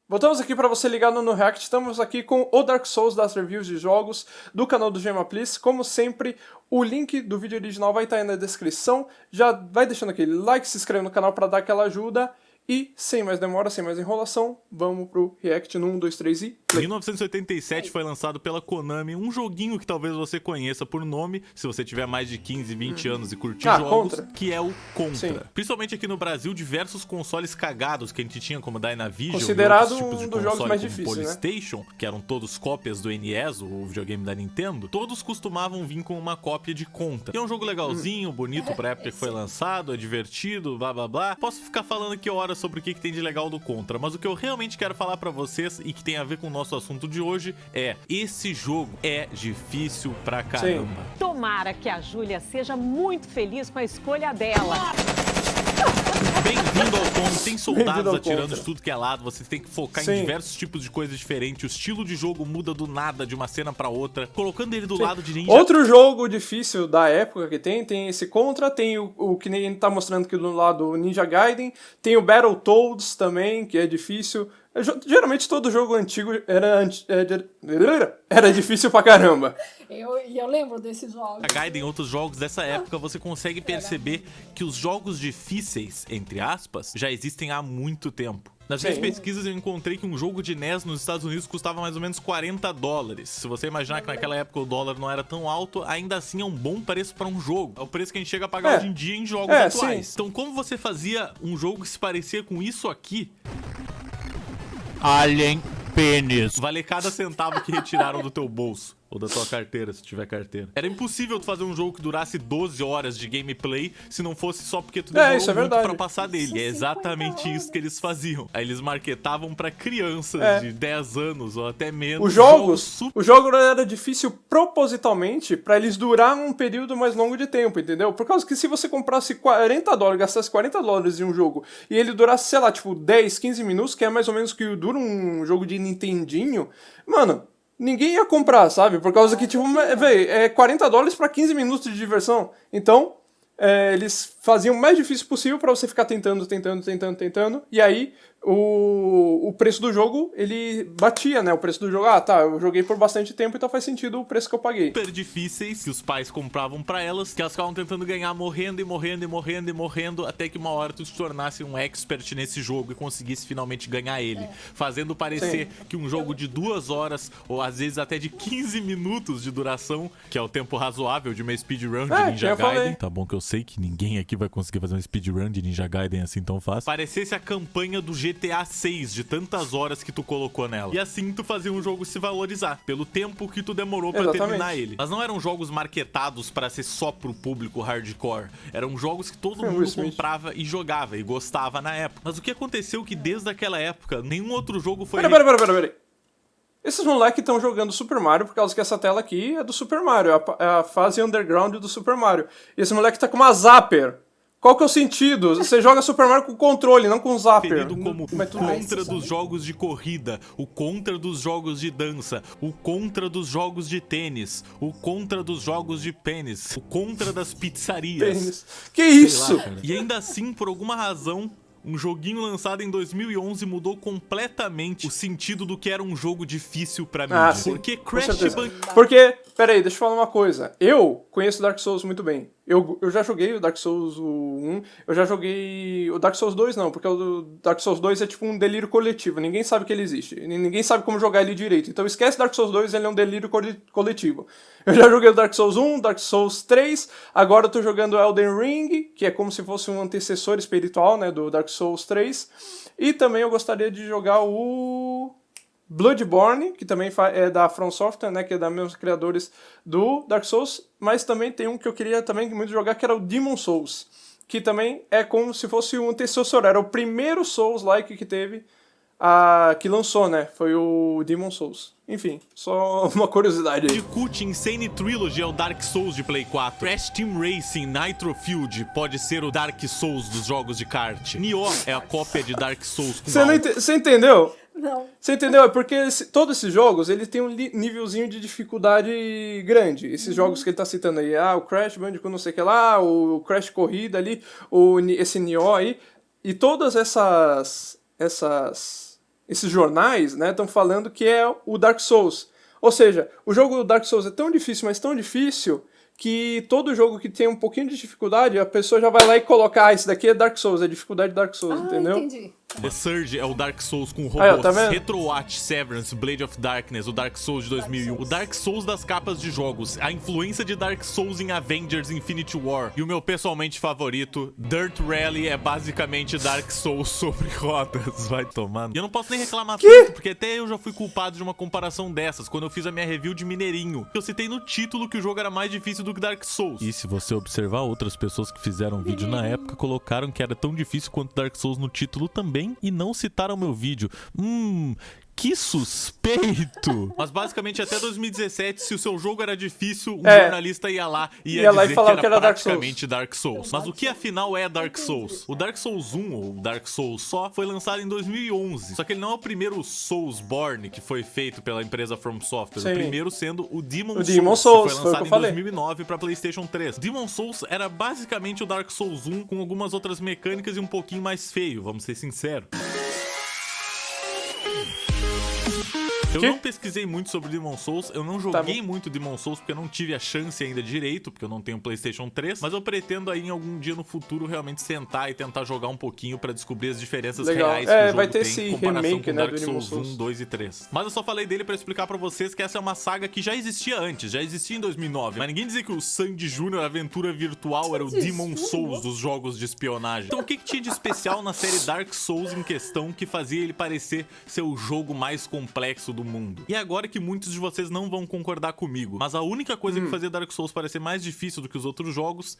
Voltamos aqui para você ligado no React, estamos aqui com o Dark Souls das reviews de jogos do canal do Gema Please. Como sempre, o link do vídeo original vai estar aí na descrição. Já vai deixando aquele like, se inscreve no canal para dar aquela ajuda. E, sem mais demora, sem mais enrolação, vamos pro React no 1, 2, 3 e play. Em 1987 foi lançado pela Konami um joguinho que talvez você conheça por nome, se você tiver mais de 15, 20 anos e curtir jogos, Contra. que é o Contra. Sim. Principalmente aqui no Brasil, diversos consoles cagados que a gente tinha, como Dynavision Considerado e outros tipos de um dos console, jogos mais como difíceis, né? PlayStation, que eram todos cópias do NES, o videogame da Nintendo, todos costumavam vir com uma cópia de Contra. Que é um jogo legalzinho, bonito pra época que foi lançado, é divertido, blá blá blá. Posso ficar falando aqui horas sobre o que tem de legal do Contra, mas o que eu realmente quero falar pra vocês e que tem a ver com o nosso assunto de hoje é: esse jogo é difícil pra caramba. Sim. Tomara que a Júlia seja muito feliz com a escolha dela. Bem-vindo ao Contra. Tem soldados atirando Contra. de tudo que é lado, você tem que focar Sim. em diversos tipos de coisas diferentes, o estilo de jogo muda do nada, de uma cena pra outra, colocando ele do lado de ninja. Outro jogo difícil da época que tem esse Contra, tem o que nem tá mostrando aqui do lado, o Ninja Gaiden, tem o Battletoads também, que é difícil. Geralmente todo jogo antigo era difícil pra caramba. Eu lembro desses jogos. A Gaiden e outros jogos dessa época, você consegue perceber que os jogos difíceis, entre aspas, já existem há muito tempo. Nas minhas pesquisas eu encontrei que um jogo de NES nos Estados Unidos custava mais ou menos $40. Se você imaginar que naquela época o dólar não era tão alto, ainda assim é um bom preço para um jogo. É o preço que a gente chega a pagar hoje em dia em jogos atuais. Sim. Então como você fazia um jogo que se parecia com isso aqui? Alien Pênis. Vale cada centavo que retiraram do teu bolso. Ou da tua carteira, se tiver carteira. Era impossível tu fazer um jogo que durasse 12 horas de gameplay se não fosse só porque tu demorou isso é muito verdade. pra passar dele. É exatamente isso que eles faziam. Aí eles marketavam pra crianças de 10 anos ou até menos. O jogo era difícil propositalmente pra eles durar um período mais longo de tempo, entendeu? Por causa que se você comprasse $40, gastasse $40 em um jogo e ele durasse, sei lá, tipo 10, 15 minutos, que é mais ou menos o que dura um jogo de Nintendinho, mano, ninguém ia comprar, sabe? Por causa que, tipo, véi, é $40 pra 15 minutos de diversão. Então, eles faziam o mais difícil possível pra você ficar tentando. E aí, o preço do jogo, ele batia, né? O preço do jogo, eu joguei por bastante tempo, então faz sentido o preço que eu paguei. Super difíceis que os pais compravam pra elas, que elas ficavam tentando ganhar morrendo, até que uma hora tu se tornasse um expert nesse jogo e conseguisse finalmente ganhar ele. Fazendo parecer que um jogo de 2 horas, ou às vezes até de 15 minutos de duração, que é o tempo razoável de uma speedrun de Ninja Gaiden. Tá bom que eu sei que ninguém aqui vai conseguir fazer uma speedrun de Ninja Gaiden assim tão fácil. Parecesse a campanha do GTA 6 de tantas horas que tu colocou nela. E assim tu fazia um jogo se valorizar, pelo tempo que tu demorou pra terminar ele. Mas não eram jogos marketados pra ser só pro público hardcore. Eram jogos que todo mundo comprava e jogava e gostava na época. Mas o que aconteceu que desde aquela época nenhum outro jogo foi... Peraí. Esses moleques estão jogando Super Mario por causa que essa tela aqui é do Super Mario, é a fase underground do Super Mario. E esse moleque tá com uma Zapper. Qual que é o sentido? Você joga Super Mario com controle, não com Zapper. Referido como o Contra dos jogos de corrida, o Contra dos jogos de dança, o Contra dos jogos de tênis, o Contra dos jogos de pênis, o Contra das pizzarias. Que isso? Lá, e ainda assim, por alguma razão, um joguinho lançado em 2011 mudou completamente o sentido do que era um jogo difícil pra mídia. Porque Crash Bandicoot... Porque, peraí, deixa eu falar uma coisa. Eu conheço Dark Souls muito bem. Eu já joguei o Dark Souls 1, eu já joguei o Dark Souls 2 não, porque o Dark Souls 2 é tipo um delírio coletivo, ninguém sabe que ele existe, ninguém sabe como jogar ele direito, então esquece Dark Souls 2, ele é um delírio coletivo. Eu já joguei o Dark Souls 1, Dark Souls 3, agora eu tô jogando Elden Ring, que é como se fosse um antecessor espiritual, né, do Dark Souls 3, e também eu gostaria de jogar o... Bloodborne, que também é da From Software, né, que é da mesmos criadores do Dark Souls, mas também tem um que eu queria também muito jogar, que era o Demon Souls, que também é como se fosse um antecessor, era o primeiro Souls-like que teve, que lançou, né, foi o Demon Souls. Enfim, só uma curiosidade aí. Bandicoot Insane Trilogy é o Dark Souls de Play 4. Crash Team Racing Nitro Field pode ser o Dark Souls dos jogos de kart. Nioh é a cópia de Dark Souls com Você entendeu? Não. Você entendeu? É porque todos esses jogos, ele tem um nívelzinho de dificuldade grande. Esses jogos que ele tá citando aí, o Crash Bandicoot não sei o que lá, o Crash Corrida ali, esse Nioh aí, e todas essas esses jornais, né, estão falando que é o Dark Souls. Ou seja, o jogo do Dark Souls é tão difícil, mas tão difícil, que todo jogo que tem um pouquinho de dificuldade, a pessoa já vai lá e coloca, esse daqui é Dark Souls, é dificuldade Dark Souls, entendeu? Entendi. The Surge é o Dark Souls com Aí, ó, robôs. tá vendo? Retrowatch, Severance, Blade of Darkness, o Dark Souls de 2001. O Dark Souls das capas de jogos. A influência de Dark Souls em Avengers Infinity War. E o meu pessoalmente favorito, Dirt Rally é basicamente Dark Souls sobre rodas. Vai tomando. E eu não posso nem reclamar tanto, porque até eu já fui culpado de uma comparação dessas, quando eu fiz a minha review de Mineirinho. Eu citei no título que o jogo era mais difícil do que Dark Souls. E se você observar, outras pessoas que fizeram vídeo na época colocaram que era tão difícil quanto Dark Souls no título também e não citaram meu vídeo. Que suspeito! Mas basicamente até 2017, se o seu jogo era difícil, um jornalista ia lá e ia dizer falar que era Dark praticamente Dark Souls. Mas o que afinal é Dark Souls? O Dark Souls 1, ou Dark Souls só, foi lançado em 2011. Só que ele não é o primeiro Soulsborne que foi feito pela empresa From Software. Sim. O primeiro sendo o Demon Souls, que foi lançado em 2009 para PlayStation 3. Demon Souls era basicamente o Dark Souls 1 com algumas outras mecânicas e um pouquinho mais feio, vamos ser sinceros. Eu não pesquisei muito sobre Demon Souls, eu não joguei muito Demon Souls porque eu não tive a chance ainda direito, porque eu não tenho PlayStation 3, mas eu pretendo aí em algum dia no futuro realmente sentar e tentar jogar um pouquinho pra descobrir as diferenças reais que o jogo vai ter tem esse em comparação remake, com né, Dark do Demon Souls 1, 2 e 3. Mas eu só falei dele pra explicar pra vocês que essa é uma saga que já existia antes, já existia em 2009, mas ninguém dizia que o Sandy Jr. Aventura Virtual era o Demon Souls dos jogos de espionagem. Então o que tinha de especial na série Dark Souls em questão que fazia ele parecer ser o jogo mais complexo do mundo? E agora que muitos de vocês não vão concordar comigo, mas a única coisa que fazia Dark Souls parecer mais difícil do que os outros jogos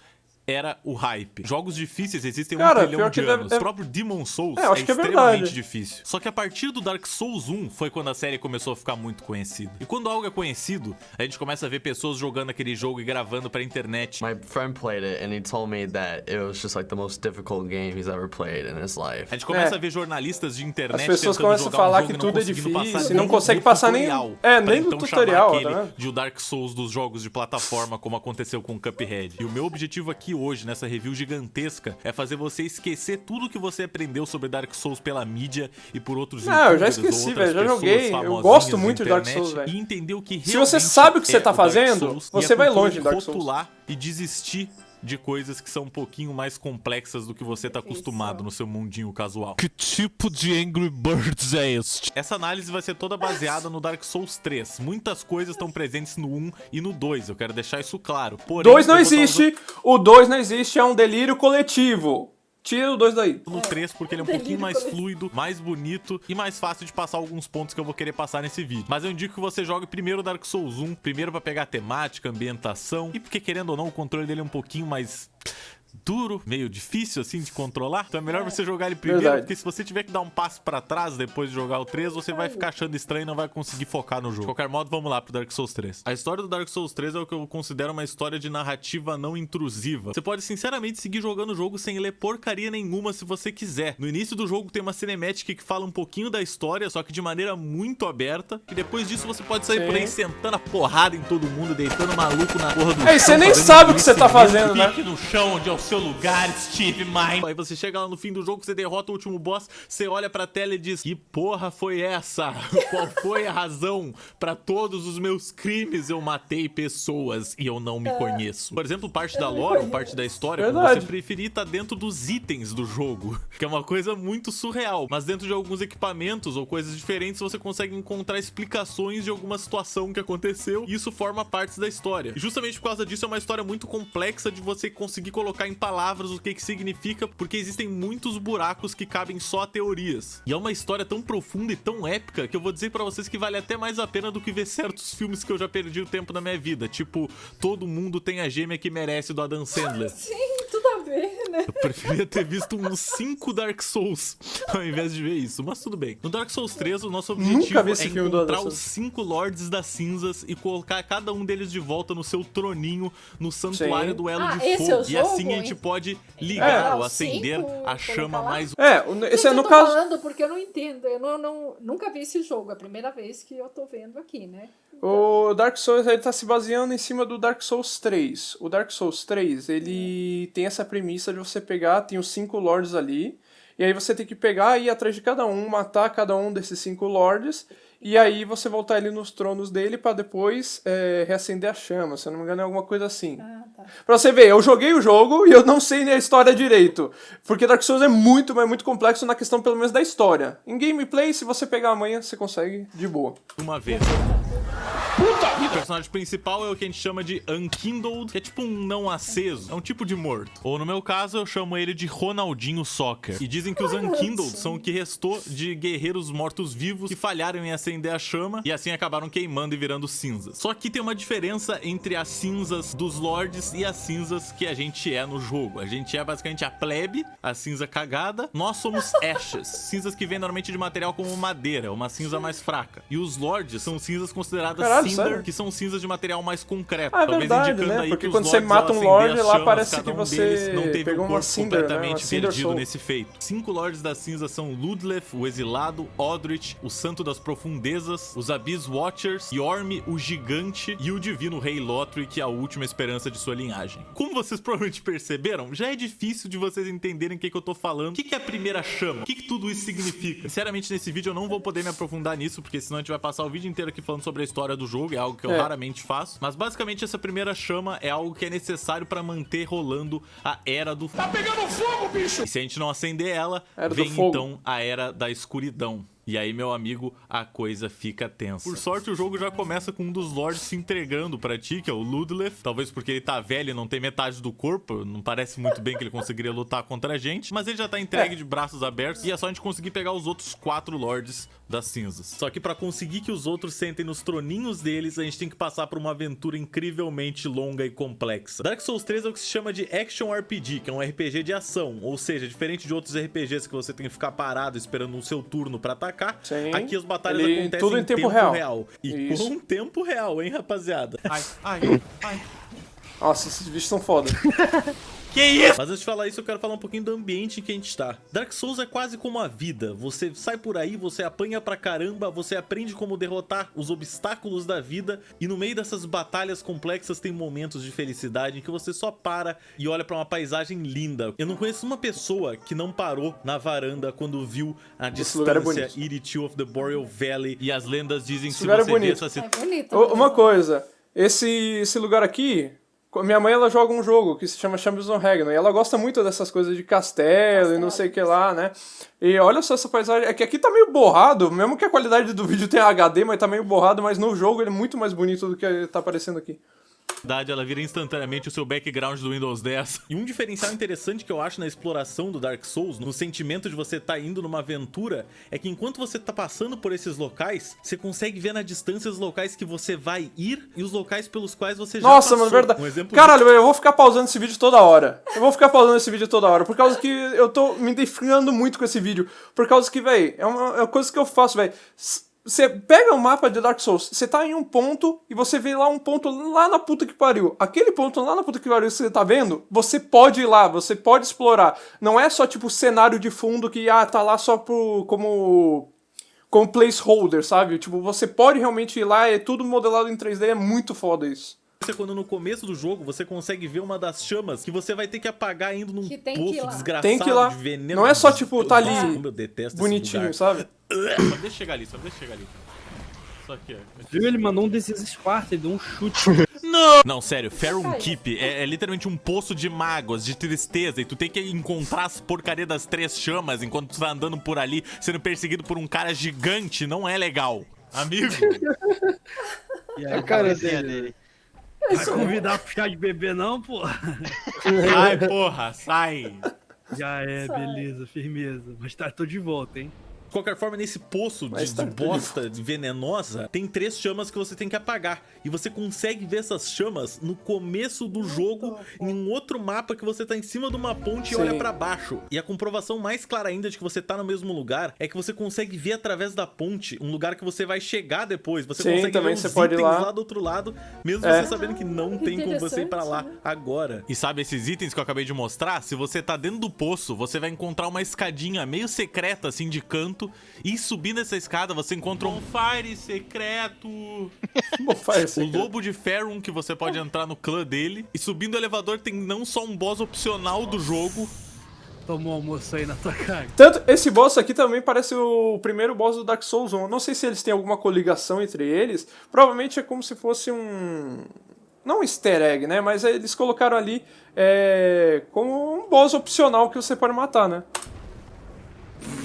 era o hype. Jogos difíceis existem um trilhão de anos. O próprio Demon Souls é extremamente difícil. Só que a partir do Dark Souls 1 foi quando a série começou a ficar muito conhecida. E quando algo é conhecido, a gente começa a ver pessoas jogando aquele jogo e gravando pra internet. My friend played it and he told me that it was just like the most difficult game he's ever played in his life. A gente começa a ver jornalistas de internet as pessoas começam a falar que tudo é difícil e não consegue passar nem do tutorial, né? De o Dark Souls dos jogos de plataforma, como aconteceu com o Cuphead. E o meu objetivo aqui hoje, nessa review gigantesca, é fazer você esquecer tudo que você aprendeu sobre Dark Souls pela mídia e por outros youtubers. Eu já esqueci, velho, já joguei. Eu gosto muito de Dark Souls, velho. E entender o que se você sabe o que você tá fazendo, você vai longe de Dark Souls. Rotular e desistir de coisas que são um pouquinho mais complexas do que você tá acostumado no seu mundinho casual. Que tipo de Angry Birds é este? Essa análise vai ser toda baseada no Dark Souls 3. Muitas coisas estão presentes no 1 e no 2, eu quero deixar isso claro. Porém, 2 não existe, o 2 não existe, é um delírio coletivo. Tira o 2 daí. No 3, porque ele é um pouquinho mais fluido, mais bonito e mais fácil de passar alguns pontos que eu vou querer passar nesse vídeo. Mas eu indico que você jogue primeiro Dark Souls 1, primeiro pra pegar a temática, ambientação, e porque querendo ou não, o controle dele é um pouquinho mais duro, meio difícil assim de controlar. Então é melhor você jogar ele primeiro, porque se você tiver que dar um passo pra trás depois de jogar o 3, você vai ficar achando estranho e não vai conseguir focar no jogo. De qualquer modo, vamos lá pro Dark Souls 3. A história do Dark Souls 3 é o que eu considero uma história de narrativa não intrusiva. Você pode sinceramente seguir jogando o jogo sem ler porcaria nenhuma se você quiser. No início do jogo tem uma cinemática que fala um pouquinho da história, só que de maneira muito aberta, e depois disso você pode sair por aí sentando a porrada em todo mundo, deitando maluco na porra do chão. Você nem sabe o que você tá fazendo, né? Fique no chão onde é o seu lugar, Steve Mine. Aí você chega lá no fim do jogo, você derrota o último boss, você olha pra tela e diz: que porra foi essa? Qual foi a razão? Pra todos os meus crimes eu matei pessoas e eu não me conheço. Por exemplo, parte da lore, parte da história, você preferir estar dentro dos itens do jogo, que é uma coisa muito surreal. Mas dentro de alguns equipamentos ou coisas diferentes, você consegue encontrar explicações de alguma situação que aconteceu, e isso forma parte da história. E justamente por causa disso é uma história muito complexa de você conseguir colocar em palavras o que significa, porque existem muitos buracos que cabem só a teorias. E é uma história tão profunda e tão épica que eu vou dizer pra vocês que vale até mais a pena do que ver certos filmes que eu já perdi o tempo na minha vida, tipo Todo Mundo Tem a Gêmea que Merece, do Adam Sandler. Sim, tudo a ver, né? Eu preferia ter visto uns 5 Dark Souls ao invés de ver isso, mas tudo bem. No Dark Souls 3, o nosso objetivo é encontrar os 5 Lords das Cinzas e colocar cada um deles de volta no seu troninho no Santuário do Elo de Fogo. E assim a gente pode ligar ou acender a chama mais... Esse é no eu tô caso... falando porque eu não entendo, eu nunca vi esse jogo, é a primeira vez que eu tô vendo aqui, né? O Dark Souls ele tá se baseando em cima do Dark Souls 3. O Dark Souls 3, ele tem essa premissa de você pegar, tem os 5 lords ali, E aí você tem que pegar e ir atrás de cada um, matar cada um desses 5 lords, e aí você voltar ele nos tronos dele pra depois reacender a chama, se eu não me engano é alguma coisa assim. Ah, tá. Pra você ver, eu joguei o jogo e eu não sei nem a história direito, porque Dark Souls é muito, mas muito complexo na questão pelo menos da história. Em gameplay, se você pegar amanhã, você consegue de boa. Uma vez. O personagem principal é o que a gente chama de Unkindled, que é tipo um não aceso, é um tipo de morto. Ou no meu caso, eu chamo ele de Ronaldinho Soccer. E dizem que os Unkindled são o que restou de guerreiros mortos-vivos que falharam em acender a chama e assim acabaram queimando e virando cinzas. Só que tem uma diferença entre as cinzas dos lords e as cinzas que a gente é no jogo. A gente é basicamente a plebe, a cinza cagada. Nós somos ashes, cinzas que vêm normalmente de material como madeira, uma cinza mais fraca. E os lords são cinzas consideradas Caralho, cinder, sério? que são cinzas de material mais concreto. Ah, é Talvez verdade, indicando né? aí Porque que quando os você lords, mata ao um lord, acender as lá chamas, parece cada que um você deles não teve pegou o uma corpo cinder, né? completamente Uma cinder perdido soul. nesse feito. 5 lords das cinzas são Ludleth, o exilado, Odrich, o santo das profundezas, os Abyss Watchers, Yorm, o gigante e o divino rei Lothric, a última esperança de sua linhagem. Como vocês provavelmente perceberam, já é difícil de vocês entenderem o que eu tô falando. O que é a primeira chama? O que tudo isso significa? Sinceramente, nesse vídeo eu não vou poder me aprofundar nisso, porque senão a gente vai passar o vídeo inteiro aqui falando sobre a história do jogo, é algo que eu raramente faço. Mas basicamente essa primeira chama é algo que é necessário pra manter rolando a Era do Fogo. Tá pegando fogo, bicho! E se a gente não acender ela, vem então a Era da Escuridão. E aí, meu amigo, a coisa fica tensa. Por sorte, o jogo já começa com um dos lords se entregando pra ti, que é o Ludleth. Talvez porque ele tá velho e não tem metade do corpo. Não parece muito bem que ele conseguiria lutar contra a gente. Mas ele já tá entregue de braços abertos. E é só a gente conseguir pegar os outros 4 lords das cinzas. Só que pra conseguir que os outros sentem nos troninhos deles, a gente tem que passar por uma aventura incrivelmente longa e complexa. Dark Souls 3 é o que se chama de Action RPG, que é um RPG de ação. Ou seja, diferente de outros RPGs que você tem que ficar parado esperando o seu turno pra atacar, Sim. aqui as batalhas Ele- acontecem tudo em tempo real. E Isso. com tempo real, hein, rapaziada? Nossa, esses bichos são foda. Que isso? Mas antes de falar isso, eu quero falar um pouquinho do ambiente em que a gente tá. Dark Souls é quase como a vida. Você sai por aí, você apanha pra caramba, você aprende como derrotar os obstáculos da vida, e no meio dessas batalhas complexas tem momentos de felicidade em que você só para e olha pra uma paisagem linda. Eu não conheço uma pessoa que não parou na varanda quando viu a Esse lugar é distância bonito. Irithil of the Boreal Valley, e as lendas dizem que Esse se lugar é você vê bonito. essa É bonito. Uma coisa, esse lugar aqui, minha mãe ela joga um jogo que se chama Champions of Regno, e ela gosta muito dessas coisas de castelo e não sei o que lá, né? E olha só essa paisagem, é que aqui tá meio borrado, mesmo que a qualidade do vídeo tenha HD, mas tá meio borrado, mas no jogo ele é muito mais bonito do que tá aparecendo aqui. ela vira instantaneamente o seu background do Windows 10. E um diferencial interessante que eu acho na exploração do Dark Souls, no sentimento de você estar indo numa aventura, é que enquanto você tá passando por esses locais, você consegue ver na distância os locais que você vai ir e os locais pelos quais você já Nossa, passou. mano, verdade. Um exemplo Caralho, eu vou ficar pausando esse vídeo toda hora. Por causa que eu tô me identificando muito com esse vídeo. Por causa que, véi, é uma coisa que eu faço, véi. Você pega o mapa de Dark Souls, você tá em um ponto e você vê lá um ponto lá na puta que pariu. Aquele ponto lá na puta que pariu que você tá vendo, você pode ir lá, você pode explorar. Não é só tipo cenário de fundo que tá lá só como placeholder, sabe? Tipo, você pode realmente ir lá, é tudo modelado em 3D, é muito foda isso. é quando no começo do jogo você consegue ver uma das chamas que você vai ter que apagar indo num Que tem que ir poço lá. desgraçado Tem que ir lá. de veneno. Não é só tipo, tá ali Como eu detesto bonitinho, esse lugar. sabe? Só deixa chegar ali. Só aqui, ó. Viu? Ele mandou um desses Sparta e deu um chute. Não, sério, Farum Keep é literalmente um poço de mágoas, de tristeza, e tu tem que encontrar as porcaria das 3 chamas enquanto tu tá andando por ali, sendo perseguido por um cara gigante, não é legal. Amigo. E É aí, a cara dele. vai convidar pro chá de bebê não, pô? Sai, porra, sai. Já é, Sai. beleza, firmeza. Mas tá, tô de volta, hein? De qualquer forma, nesse poço Mas de tá bosta venenosa, tem 3 chamas que você tem que apagar. E você consegue ver essas chamas no começo do jogo, em um outro mapa que você tá em cima de uma ponte e Sim. olha pra baixo. E a comprovação mais clara ainda de que você tá no mesmo lugar é que você consegue ver através da ponte um lugar que você vai chegar depois. Você Sim, consegue também ver você os pode ir itens lá. lá do outro lado, mesmo É. você sabendo que não tem como você ir pra lá Interessante, né? agora. E sabe esses itens que eu acabei de mostrar? Se você tá dentro do poço, você vai encontrar uma escadinha meio secreta, assim, de canto, e subindo essa escada você encontra um fire secreto. Bom, faz O isso. lobo de Farum, que você pode entrar no clã dele. E subindo o elevador tem não só um boss opcional do jogo, Tomou almoço aí na tua cara. Tanto, esse boss aqui também parece o primeiro boss do Dark Souls 1. Não sei se eles têm alguma coligação entre eles. Provavelmente é como se fosse um... Não um easter egg, né? Mas eles colocaram ali como um boss opcional que você pode matar, né?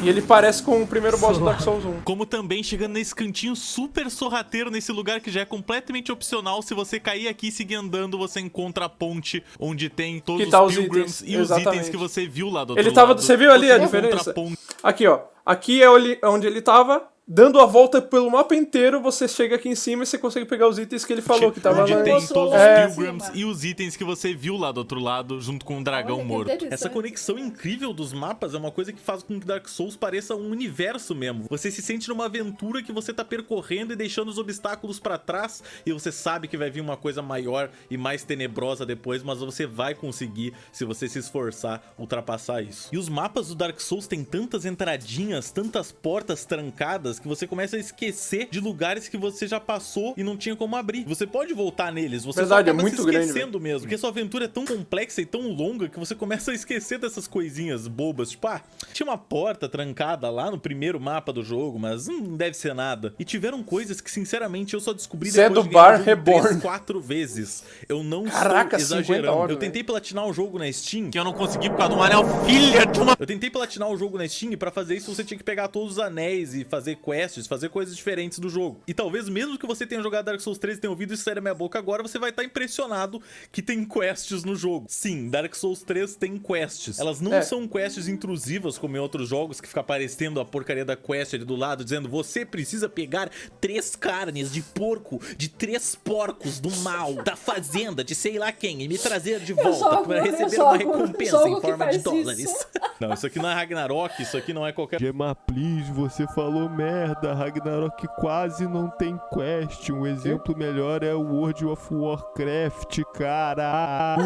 E ele parece com o primeiro boss do Dark Souls 1. Como também chegando nesse cantinho super sorrateiro, nesse lugar que já é completamente opcional. Se você cair aqui e seguir andando, você encontra a ponte onde tem todos os pilgrims e os itens que você viu lá do outro lado. Você viu ali a diferença? Aqui, ó. Aqui é onde ele tava. Dando a volta pelo mapa inteiro, você chega aqui em cima e você consegue pegar os itens que ele falou que tava onde lá. tem todos os pilgrims e os itens que você viu lá do outro lado, junto com o dragão morto. Essa conexão incrível dos mapas é uma coisa que faz com que Dark Souls pareça um universo mesmo. Você se sente numa aventura que você tá percorrendo e deixando os obstáculos pra trás, e você sabe que vai vir uma coisa maior e mais tenebrosa depois, mas você vai conseguir, se você se esforçar, ultrapassar isso. E os mapas do Dark Souls têm tantas entradinhas, tantas portas trancadas, que você começa a esquecer de lugares que você já passou e não tinha como abrir. Você pode voltar neles, você só acaba se esquecendo mesmo. Porque sua aventura é tão complexa e tão longa que você começa a esquecer dessas coisinhas bobas. Tipo, tinha uma porta trancada lá no primeiro mapa do jogo, mas não deve ser nada. E tiveram coisas que, sinceramente, eu só descobri depois de Bar jogo Reborn 3, 4 vezes. Eu não Caraca, estou exagerando. horas, eu tentei platinar o jogo na Steam, que eu não consegui por causa do anel, filha de uma... Eu tentei platinar o jogo na Steam, e pra fazer isso você tinha que pegar todos os anéis e fazer quests, fazer coisas diferentes do jogo. E talvez mesmo que você tenha jogado Dark Souls 3 e tenha ouvido isso sair da minha boca agora, você vai estar impressionado que tem quests no jogo. Sim, Dark Souls 3 tem quests. Elas não são quests intrusivas como em outros jogos, que fica aparecendo a porcaria da quest ali do lado, dizendo você precisa pegar 3 carnes de porco, de 3 porcos do mal, da fazenda, de sei lá quem, e me trazer de volta para receber uma recompensa em forma de dólares. Não, isso aqui não é Ragnarok, isso aqui não é qualquer... Gemma, please, você falou merda. Ragnarok quase não tem quest. Um exemplo melhor é o World of Warcraft, cara.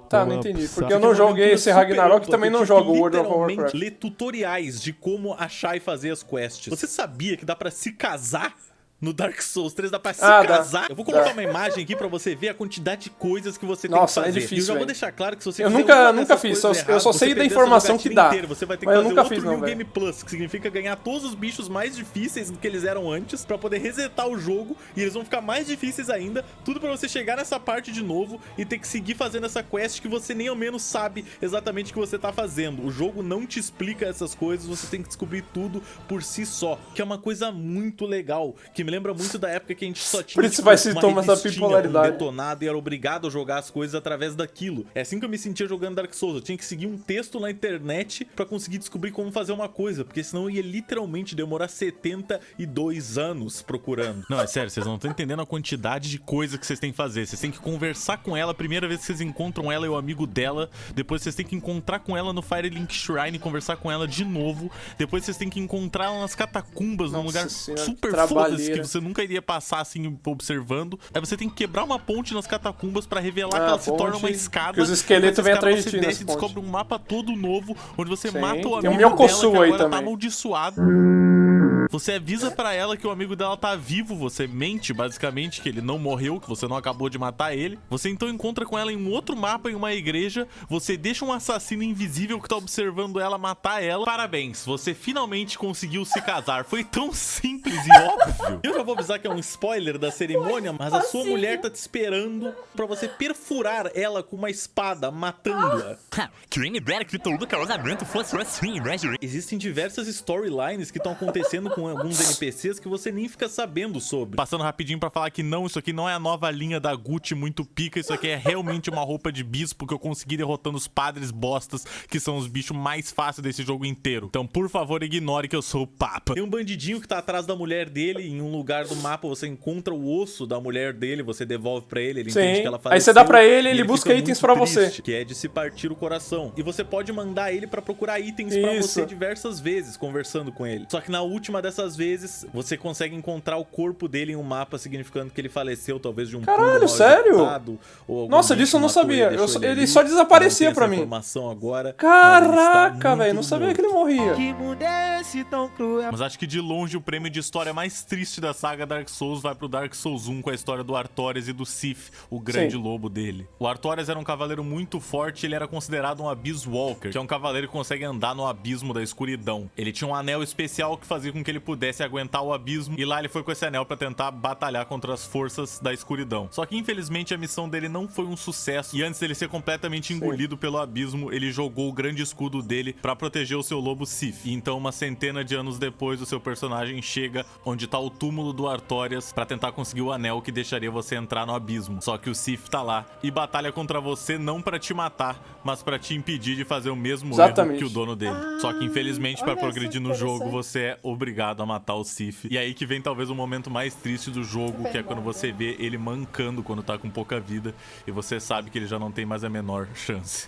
Tá, não entendi. Porque eu não joguei esse Ragnarok e também não jogo o World of Warcraft. Ler tutoriais de como achar e fazer as quests. Você sabia que dá pra se casar? No Dark Souls 3 dá pra se casar. Eu vou colocar uma imagem aqui pra você ver a quantidade de coisas que você tem que fazer. É difícil, e eu já vou deixar claro que se você eu nunca fiz, eu só sei da informação que dá. Você vai ter que mas fazer eu nunca outro fiz, New Game Plus, que significa ganhar todos os bichos mais difíceis do que eles eram antes, pra poder resetar o jogo, e eles vão ficar mais difíceis ainda, tudo pra você chegar nessa parte de novo e ter que seguir fazendo essa quest que você nem ao menos sabe exatamente o que você tá fazendo. O jogo não te explica essas coisas, você tem que descobrir tudo por si só, que é uma coisa muito legal, que me lembra muito da época que a gente só tinha principais sintomas da bipolaridade, detonado e era obrigado a jogar as coisas através daquilo. É assim que eu me sentia jogando Dark Souls. Eu tinha que seguir um texto na internet pra conseguir descobrir como fazer uma coisa, porque senão eu ia literalmente demorar 72 anos procurando. Não, é sério, vocês não estão entendendo a quantidade de coisa que vocês têm que fazer. Vocês têm que conversar com ela, a primeira vez que vocês encontram ela e o amigo dela, depois vocês têm que encontrar com ela no Firelink Shrine e conversar com ela de novo, depois vocês têm que encontrar ela nas catacumbas, num lugar super foda-se que você nunca iria passar assim observando. Aí você tem que quebrar uma ponte nas catacumbas pra revelar que ela se torna uma escada. Que os esqueletos vêm atrás de ti. Você desce e descobre um mapa todo novo, onde você mata o amigo tem um dela, que agora aí tá amaldiçoado. Você avisa pra ela que o amigo dela tá vivo, você mente basicamente que ele não morreu, que você não acabou de matar ele. Você então encontra com ela em um outro mapa, em uma igreja, você deixa um assassino invisível que tá observando ela matar ela. Parabéns, você finalmente conseguiu se casar. Foi tão simples e óbvio. Eu já vou avisar que é um spoiler da cerimônia, mas a sua mulher tá te esperando pra você perfurar ela com uma espada, matando-a. Quem me dera que todo casamento fosse assim, né, Júlio? Existem diversas storylines que estão acontecendo com alguns NPCs que você nem fica sabendo sobre. Passando rapidinho pra falar que não, isso aqui não é a nova linha da Gucci muito pica, isso aqui é realmente uma roupa de bispo que eu consegui derrotando os padres bostas, que são os bichos mais fáceis desse jogo inteiro. Então, por favor, ignore que eu sou o Papa. Tem um bandidinho que tá atrás da mulher dele, em um lugar do mapa você encontra o osso da mulher dele, você devolve pra ele entende que ela faleceu. Aí você dá pra ele, ele fica busca itens pra triste, você. que é de se partir o coração. E você pode mandar ele pra procurar itens pra você diversas vezes, conversando com ele. Só que na última dessas vezes, você consegue encontrar o corpo dele em um mapa, significando que ele faleceu, talvez de um Caralho, pulo mal sério? executado, ou algum Nossa, bicho disso eu não matou sabia. deixou Ele ali. só desaparecia Eu não tenho pra essa mim. informação agora, mas ele está Caraca, muito velho, não sabia que ele morria. Mas acho que de longe o prêmio de história mais triste da saga Dark Souls vai pro Dark Souls 1 com a história do Artorias e do Sif, o grande lobo dele. O Artorias era um cavaleiro muito forte, ele era considerado um Abyss Walker, que é um cavaleiro que consegue andar no abismo da escuridão. Ele tinha um anel especial que fazia com que ele pudesse aguentar o abismo, e lá ele foi com esse anel pra tentar batalhar contra as forças da escuridão. Só que infelizmente a missão dele não foi um sucesso, e antes dele ser completamente engolido pelo abismo, ele jogou o grande escudo dele pra proteger o seu lobo Sif. E então, uma centena de anos depois, o seu personagem chega onde tá o túmulo do Artorias pra tentar conseguir o anel que deixaria você entrar no abismo. Só que o Sif tá lá e batalha contra você não pra te matar, mas pra te impedir de fazer o mesmo erro que o dono dele. Só que infelizmente, pra progredir no jogo, você é obrigado a matar o Sif. E aí que vem talvez o momento mais triste do jogo, que é quando você vê ele mancando quando tá com pouca vida e você sabe que ele já não tem mais a menor chance.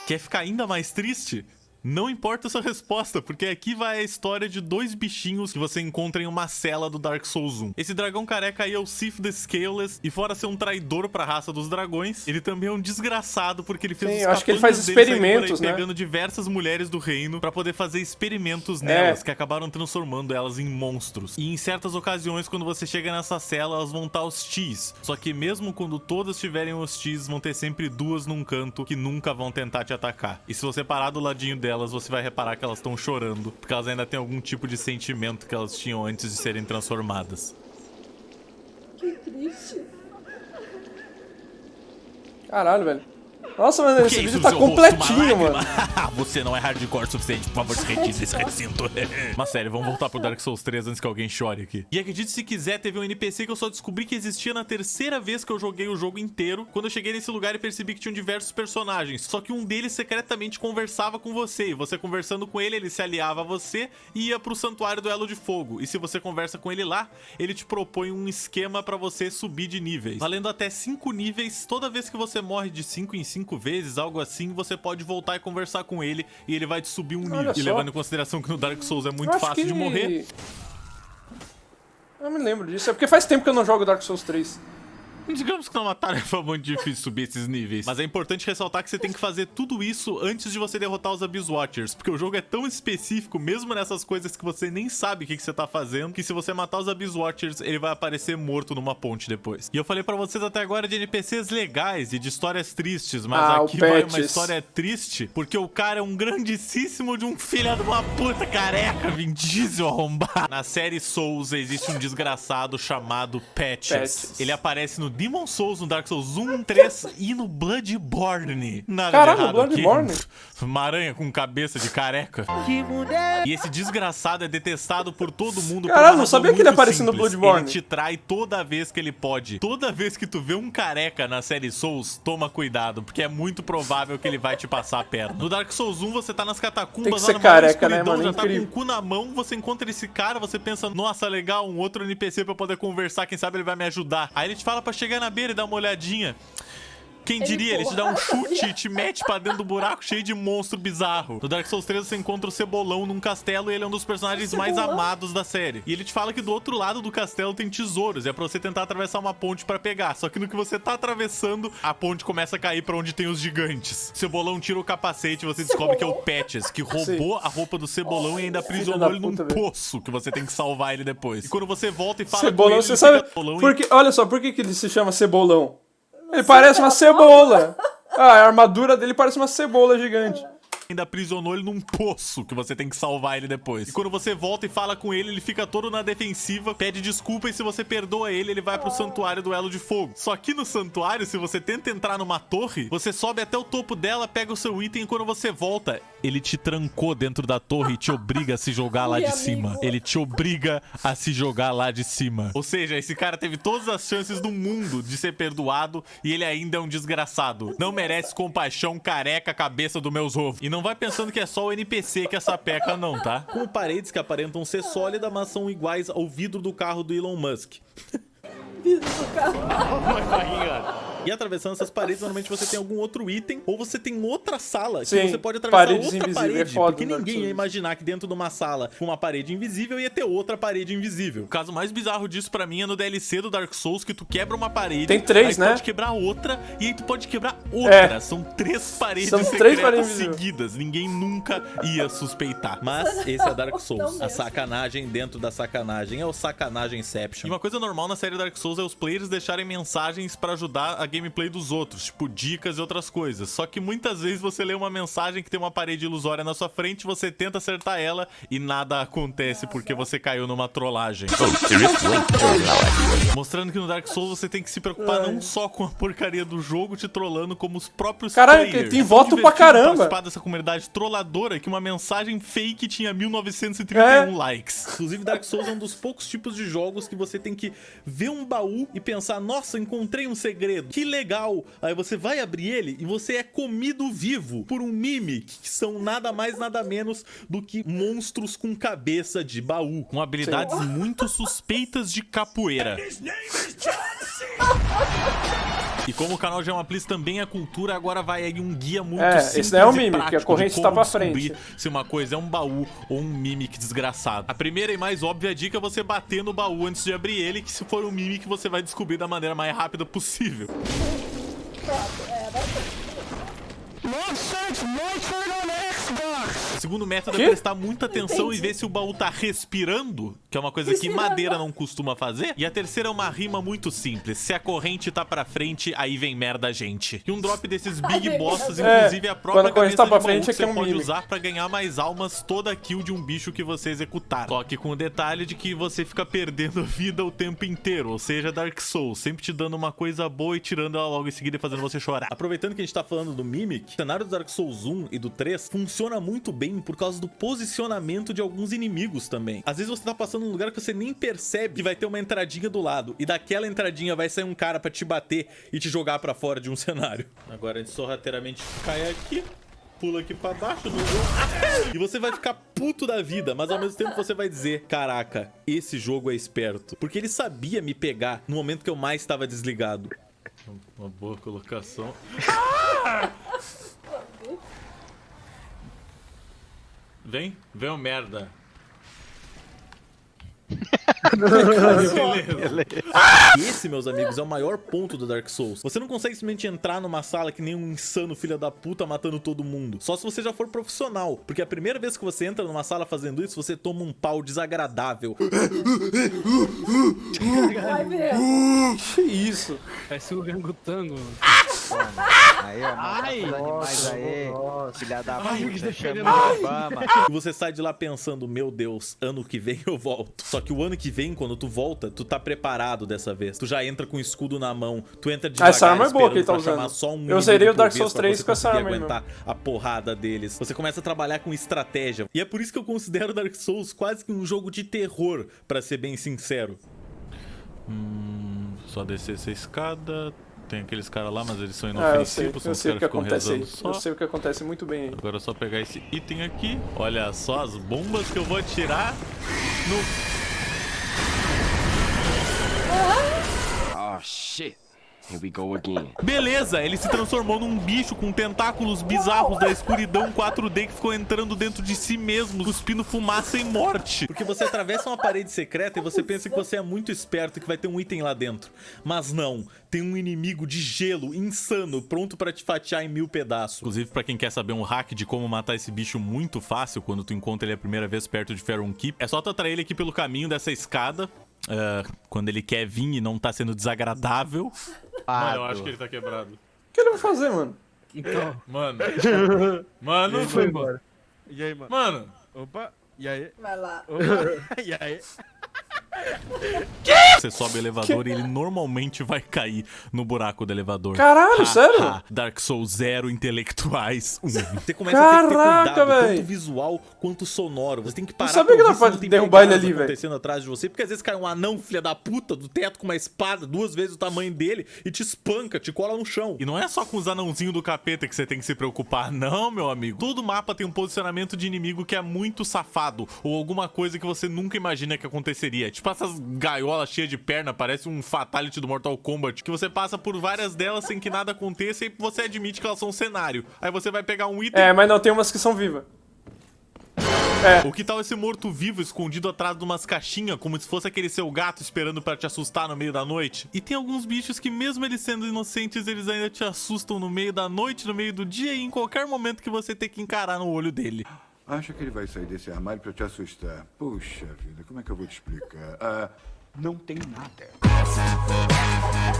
Quer ficar ainda mais triste? Não importa a sua resposta, porque aqui vai a história de dois bichinhos que você encontra em uma cela do Dark Souls 1. Esse dragão careca aí é o Sif the Scaleless, e fora ser um traidor pra raça dos dragões, ele também é um desgraçado, porque ele fez eu acho que ele faz experimentos, né? Pegando diversas mulheres do reino pra poder fazer experimentos nelas, que acabaram transformando elas em monstros. E em certas ocasiões, quando você chega nessa cela, elas vão estar hostis. Só que mesmo quando todas estiverem hostis, vão ter sempre duas num canto que nunca vão tentar te atacar. E se você parar do ladinho delas, você vai reparar que elas estão chorando, porque elas ainda têm algum tipo de sentimento que elas tinham antes de serem transformadas. Que triste. Caralho, velho. Nossa, mano, esse vídeo tá completinho, mano. Você não é hardcore o suficiente, por favor, se retire desse recinto. Mas sério, vamos voltar pro Dark Souls 3 antes que alguém chore aqui. E acredite se quiser, teve um NPC que eu só descobri que existia na terceira vez que eu joguei o jogo inteiro, quando eu cheguei nesse lugar e percebi que tinham diversos personagens. Só que um deles secretamente conversava com você, e você conversando com ele, ele se aliava a você e ia pro Santuário do Elo de Fogo. E se você conversa com ele lá, ele te propõe um esquema pra você subir de níveis, valendo até 5 níveis. Toda vez que você morre de 5 em 5 vezes, algo assim, você pode voltar e conversar com ele e ele vai te subir um nível. E levando em consideração que no Dark Souls é muito fácil de morrer. Eu me lembro disso. É porque faz tempo que eu não jogo Dark Souls 3. Digamos que não é uma tarefa muito difícil subir esses níveis. Mas é importante ressaltar que você tem que fazer tudo isso antes de você derrotar os Abyss Watchers, porque o jogo é tão específico, mesmo nessas coisas que você nem sabe o que você tá fazendo, que se você matar os Abyss Watchers, ele vai aparecer morto numa ponte depois. E eu falei pra vocês até agora de NPCs legais e de histórias tristes, mas aqui vai uma história triste, porque o cara é um grandíssimo de um filho de uma puta careca, Vin Diesel arrombado. Na série Souls existe um desgraçado chamado Patches. Ele aparece no Demon Souls, no Dark Souls 1, 3 e no Bloodborne. Nada Caralho, de errado Bloodborne? aqui. Uma aranha com cabeça de careca. E esse desgraçado é detestado por todo mundo. Caralho, não sabia que ele aparecia no Bloodborne. Ele te trai toda vez que ele pode. Toda vez que tu vê um careca na série Souls, toma cuidado, porque é muito provável que ele vai te passar a perna. No Dark Souls 1, você tá nas catacumbas, tem que ser careca, né, mano? Já tá com o cu na mão, você encontra esse cara, você pensa, nossa, legal, um outro NPC pra eu poder conversar, quem sabe ele vai me ajudar. Aí ele te fala pra chegar na beira e dar uma olhadinha. Quem diria, ele te dá um chute e te mete pra dentro do buraco cheio de monstro bizarro. No Dark Souls 3 você encontra o Cebolão num castelo e ele é um dos personagens mais amados da série. E ele te fala que do outro lado do castelo tem tesouros, e é pra você tentar atravessar uma ponte pra pegar. Só que no que você tá atravessando, a ponte começa a cair pra onde tem os gigantes. Cebolão tira o capacete e você descobre que é o Patches, que roubou a roupa do Cebolão e ainda aprisionou ele num poço, que você tem que salvar ele depois. E quando você volta e fala Cebolão, com ele, você sabe porque, olha só, por que ele se chama Cebolão? Ele parece uma cebola. A armadura dele parece uma cebola gigante. Ainda aprisionou ele num poço, que você tem que salvar ele depois. E quando você volta e fala com ele, ele fica todo na defensiva, pede desculpa, e se você perdoa ele, ele vai pro Santuário do Elo de Fogo. Só que no Santuário, se você tenta entrar numa torre, você sobe até o topo dela, pega o seu item, e quando você volta, ele te trancou dentro da torre e te obriga a se jogar lá de cima. Ele te obriga a se jogar lá de cima. Ou seja, esse cara teve todas as chances do mundo de ser perdoado, e ele ainda é um desgraçado. Não merece compaixão, careca, cabeça do meus ovos. E não vai pensando que é só o NPC que essa peca não, tá? Com paredes que aparentam ser sólidas, mas são iguais ao vidro do carro do Elon Musk. Vidro do carro. Oh my God. E atravessando essas paredes, normalmente você tem algum outro item, ou você tem outra sala, Sim, que você pode atravessar paredes outra invisíveis, parede, é foda porque no Dark ninguém ia Souls. imaginar que dentro de uma sala com uma parede invisível ia ter outra parede invisível. O caso mais bizarro disso pra mim é no DLC do Dark Souls, que tu quebra uma parede, Tem 3, aí tu né? pode quebrar outra, e aí tu pode quebrar outra. São 3 paredes São 3 secretas paredes invisíveis. seguidas. Ninguém nunca ia suspeitar. Mas esse é Dark Não Souls. A mesmo. sacanagem dentro da sacanagem. É o sacanagem Inception. E uma coisa normal na série Dark Souls é os players deixarem mensagens pra ajudar a gameplay dos outros, tipo dicas e outras coisas. Só que muitas vezes você lê uma mensagem que tem uma parede ilusória na sua frente, você tenta acertar ela e nada acontece porque você caiu numa trollagem. Mostrando que no Dark Souls você tem que se preocupar não só com a porcaria do jogo te trollando, como os próprios Caralho, players. tem É voto tão pra divertido caramba. participar dessa comunidade trolladora que uma mensagem fake tinha 1931 likes. Inclusive, Dark Souls é um dos poucos tipos de jogos que você tem que ver um baú e pensar, nossa, encontrei um segredo, que legal. Aí você vai abrir ele e você é comido vivo por um Mimic, que são nada mais nada menos do que monstros com cabeça de baú, com habilidades muito suspeitas de capoeira. E como o canal já é uma Please também é cultura, agora vai aí um guia muito simples esse daí é um e Mimic, prático a corrente de tá como pra descobrir frente. se uma coisa é um baú ou um Mimic desgraçado. A primeira e mais óbvia dica é você bater no baú antes de abrir ele, que se for um Mimic você vai descobrir da maneira mais rápida possível. O segundo método é prestar muita atenção e ver se o baú tá respirando, que é uma coisa que madeira não costuma fazer. E a terceira é uma rima muito simples: se a corrente tá pra frente, aí vem merda, gente. E um drop desses Big Bosses, inclusive, é a própria quando a corrente cabeça tá pra de baú frente, que é que é você um pode Mimic. usar pra ganhar mais almas toda kill de um bicho que você executar. Só que com o detalhe de que você fica perdendo vida o tempo inteiro, ou seja, Dark Souls, sempre te dando uma coisa boa e tirando ela logo em seguida e fazendo você chorar. Aproveitando que a gente tá falando do Mimic, o cenário do Dark Souls 1 e do 3 funciona muito bem por causa do posicionamento de alguns inimigos também. Às vezes você tá passando num lugar que você nem percebe que vai ter uma entradinha do lado, e daquela entradinha vai sair um cara pra te bater e te jogar pra fora de um cenário. Agora a gente sorrateiramente cai aqui, pula aqui pra baixo no jogo, e você vai ficar puto da vida, mas ao mesmo tempo você vai dizer, caraca, esse jogo é esperto, porque ele sabia me pegar no momento que eu mais estava desligado. Uma boa colocação. Vem o merda. Esse, meus amigos, é o maior ponto do Dark Souls. Você não consegue simplesmente entrar numa sala que nem um insano filho da puta matando todo mundo. Só se você já for profissional. Porque a primeira vez que você entra numa sala fazendo isso, você toma um pau desagradável. Vai ver. Que isso? Parece o Rangotango. Aí, ó, Ai, mais aí, filha da puta, defendendo chama o Obama. E você sai de lá pensando, meu Deus, ano que vem eu volto. Só que o ano que vem, quando tu volta, tu tá preparado dessa vez. Tu já entra com o escudo na mão, tu entra devagar, essa arma é boa que ele tá esperando pra chamar usando. só um Eu inimigo zerei o por Dark vez Souls pra 3 você com essa conseguir arma aí, aguentar a porrada deles. Você começa a trabalhar com estratégia. E é por isso que eu considero Dark Souls quase que um jogo de terror, pra ser bem sincero. Só descer essa escada. Tem aqueles caras lá, mas eles são inofensivos, eu sei o que acontece aí. só. Eu sei o que acontece muito bem aí. Agora é só pegar esse item aqui. Olha só as bombas que eu vou atirar no... Oh, shit. Here we go again. Beleza, ele se transformou num bicho com tentáculos bizarros da escuridão 4D que ficou entrando dentro de si mesmo, cuspindo fumaça e morte. Porque você atravessa uma parede secreta e você pensa que você é muito esperto e que vai ter um item lá dentro. Mas não, tem um inimigo de gelo insano, pronto pra te fatiar em 1000 pedaços. Inclusive, pra quem quer saber um hack de como matar esse bicho muito fácil, quando tu encontra ele a primeira vez perto de Faron Keep, é só tu atrair ele aqui pelo caminho dessa escada. Quando ele quer vir e não tá sendo desagradável. Mano, eu acho que ele tá quebrado. O que ele vai fazer, mano? Então, Mano. Mano. foi embora. E aí, mano? Mano. Opa, e aí? Vai lá. Opa, e aí? Você sobe o elevador e ele normalmente vai cair no buraco do elevador. Caralho, sério? Dark Souls 0 intelectuais 1. Você começa Caraca, a ter que ter cuidado, véi. tanto visual quanto sonoro. Você tem que parar sabia que pra dá ouvir pra se não tem derrubar ele pegadas ali, véi. acontecendo atrás de você, porque às vezes cai um anão, filha da puta, do teto com uma espada 2 vezes o tamanho dele e te espanca, te cola no chão. E não é só com os anãozinhos do capeta que você tem que se preocupar, não, meu amigo. Todo mapa tem um posicionamento de inimigo que é muito safado, ou alguma coisa que você nunca imagina que aconteceria. tipo essas gaiolas cheias de perna, parece um fatality do Mortal Kombat, que você passa por várias delas sem que nada aconteça e você admite que elas são um cenário. Aí você vai pegar um item... É, mas não, tem umas que são vivas. O que tal esse morto-vivo escondido atrás de umas caixinhas, como se fosse aquele seu gato esperando pra te assustar no meio da noite? E tem alguns bichos que, mesmo eles sendo inocentes, eles ainda te assustam no meio da noite, no meio do dia e em qualquer momento que você tem que encarar no olho dele. Acha que ele vai sair desse armário pra te assustar? Puxa vida, como é que eu vou te explicar? Não tem nada.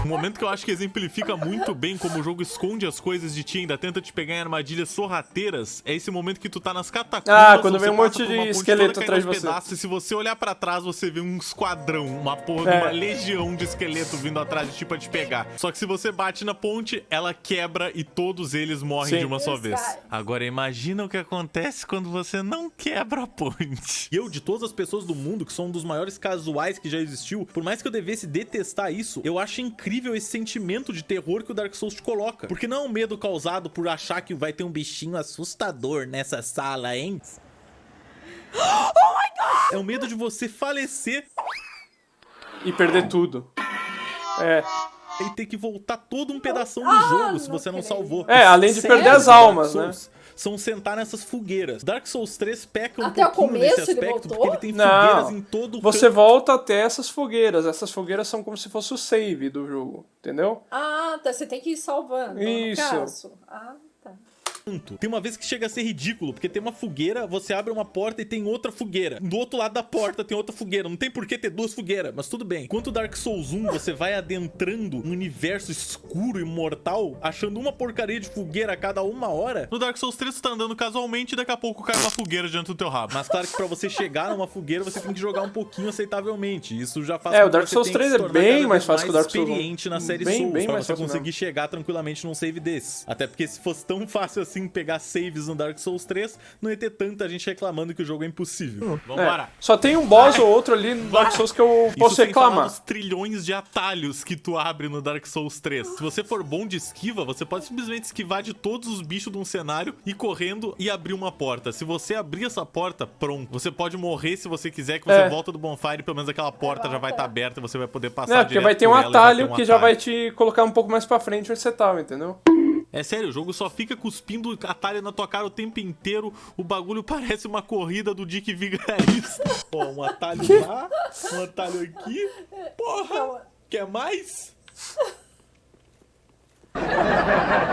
Um momento que eu acho que exemplifica muito bem como o jogo esconde as coisas de ti e ainda tenta te pegar em armadilhas sorrateiras é esse momento que tu tá nas catacumbas. Quando vem um monte passa por uma de ponte esqueleto toda atrás de caindo aos você. pedaços, e se você olhar pra trás, você vê um esquadrão, uma porra de uma legião de esqueleto vindo atrás de ti pra te pegar. Só que se você bate na ponte, ela quebra e todos eles morrem de uma só vez. Agora imagina o que acontece quando você não quebra a ponte. E eu, de todas as pessoas do mundo, que sou um dos maiores casuais que já existiu, por mais que eu devesse detestar isso, eu acho incrível esse sentimento de terror que o Dark Souls te coloca. Porque não é um medo causado por achar que vai ter um bichinho assustador nessa sala, hein? Oh my God! É o medo de você falecer E perder tudo. e ter que voltar todo um pedação do jogo se você não salvou. Além de perder as almas, né? São sentar nessas fogueiras. Dark Souls 3 peca um Até o pouquinho nesse começo ele aspecto, voltou? porque ele tem fogueiras em todo o Você volta até essas fogueiras. Essas fogueiras são como se fosse o save do jogo, entendeu? Tá. Você tem que ir salvando. Isso. No caso. Tá. Tem uma vez que chega a ser ridículo, porque tem uma fogueira, você abre uma porta e tem outra fogueira. Do outro lado da porta tem outra fogueira. Não tem por que ter duas fogueiras, mas tudo bem. Enquanto Dark Souls 1, você vai adentrando um universo escuro e mortal, achando uma porcaria de fogueira a cada 1 hora. No Dark Souls 3, você tá andando casualmente e daqui a pouco cai uma fogueira diante do teu rabo. Mas claro que pra você chegar numa fogueira, você tem que jogar um pouquinho aceitavelmente. Isso já faz o Dark Souls 3 é bem mais fácil que o Dark Souls 1. Experiente na série Souls, pra você conseguir chegar tranquilamente num save desse. Até porque se fosse tão fácil assim pegar saves no Dark Souls 3, não ia ter tanta gente reclamando que o jogo é impossível. Vambora. Só tem um boss ou outro ali no Dark Souls que eu posso reclamar. Os trilhões de atalhos que tu abre no Dark Souls 3. Se você for bom de esquiva, você pode simplesmente esquivar de todos os bichos de um cenário, ir correndo e abrir uma porta. Se você abrir essa porta, pronto. Você pode morrer se você quiser, que você volta do bonfire, pelo menos aquela porta já vai estar aberta e você vai poder passar porque vai ter um atalho que já vai te colocar um pouco mais pra frente onde você tava, entendeu? É sério, o jogo só fica cuspindo atalho na tua cara o tempo inteiro. O bagulho parece uma corrida do Dick Vigarista. Ó, um atalho lá, um atalho aqui. Porra, quer mais?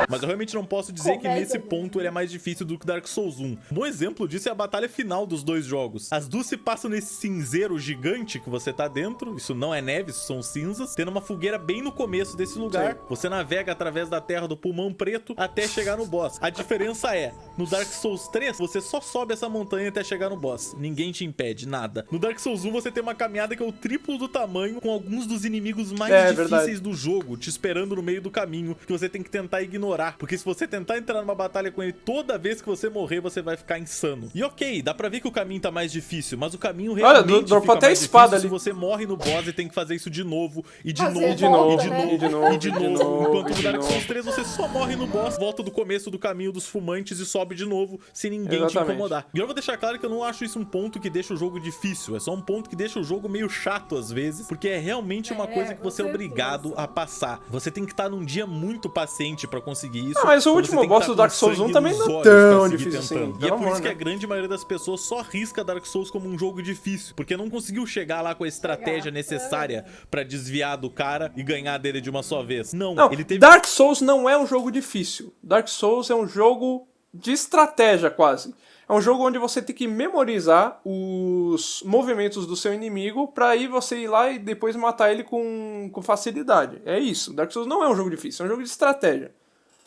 Mas eu realmente não posso dizer que nesse ponto ele é mais difícil do que Dark Souls 1. Um bom exemplo disso é a batalha final dos dois jogos. As duas se passam nesse cinzeiro gigante que você tá dentro. Isso não é neve, isso são cinzas. Tendo uma fogueira bem no começo desse lugar. Sim. Você navega através da terra do pulmão preto até chegar no boss. A diferença é, no Dark Souls 3, você só sobe essa montanha até chegar no boss. Ninguém te impede, nada. No Dark Souls 1, você tem uma caminhada que é o triplo do tamanho, com alguns dos inimigos mais difíceis do jogo, te esperando no meio do caminho, que você tem que tentar ignorar, porque se você tentar entrar numa batalha com ele toda vez que você morrer, você vai ficar insano. E ok, dá pra ver que o caminho tá mais difícil, mas o caminho realmente dropou até a espada ali. Se você morre no boss e tem que fazer isso de novo, e de novo, e de novo, enquanto no Dark Souls 3 você só morre no boss, volta do começo do caminho dos fumantes e sobe de novo, sem ninguém te incomodar. E eu vou deixar claro que eu não acho isso um ponto que deixa o jogo difícil, é só um ponto que deixa o jogo meio chato às vezes, porque é realmente uma coisa que você é obrigado a passar. Você tem que estar num dia muito paciente pra conseguir isso. Mas o último boss do Dark Souls 1 também não é tão difícil assim. E é por isso que a grande maioria das pessoas só risca Dark Souls como um jogo difícil, porque não conseguiu chegar lá com a estratégia necessária pra desviar do cara e ganhar dele de uma só vez. Não, ele teve... Dark Souls não é um jogo difícil. Dark Souls é um jogo de estratégia quase. É um jogo onde você tem que memorizar os movimentos do seu inimigo pra aí você ir lá e depois matar ele com facilidade. É isso. Dark Souls não é um jogo difícil, é um jogo de estratégia.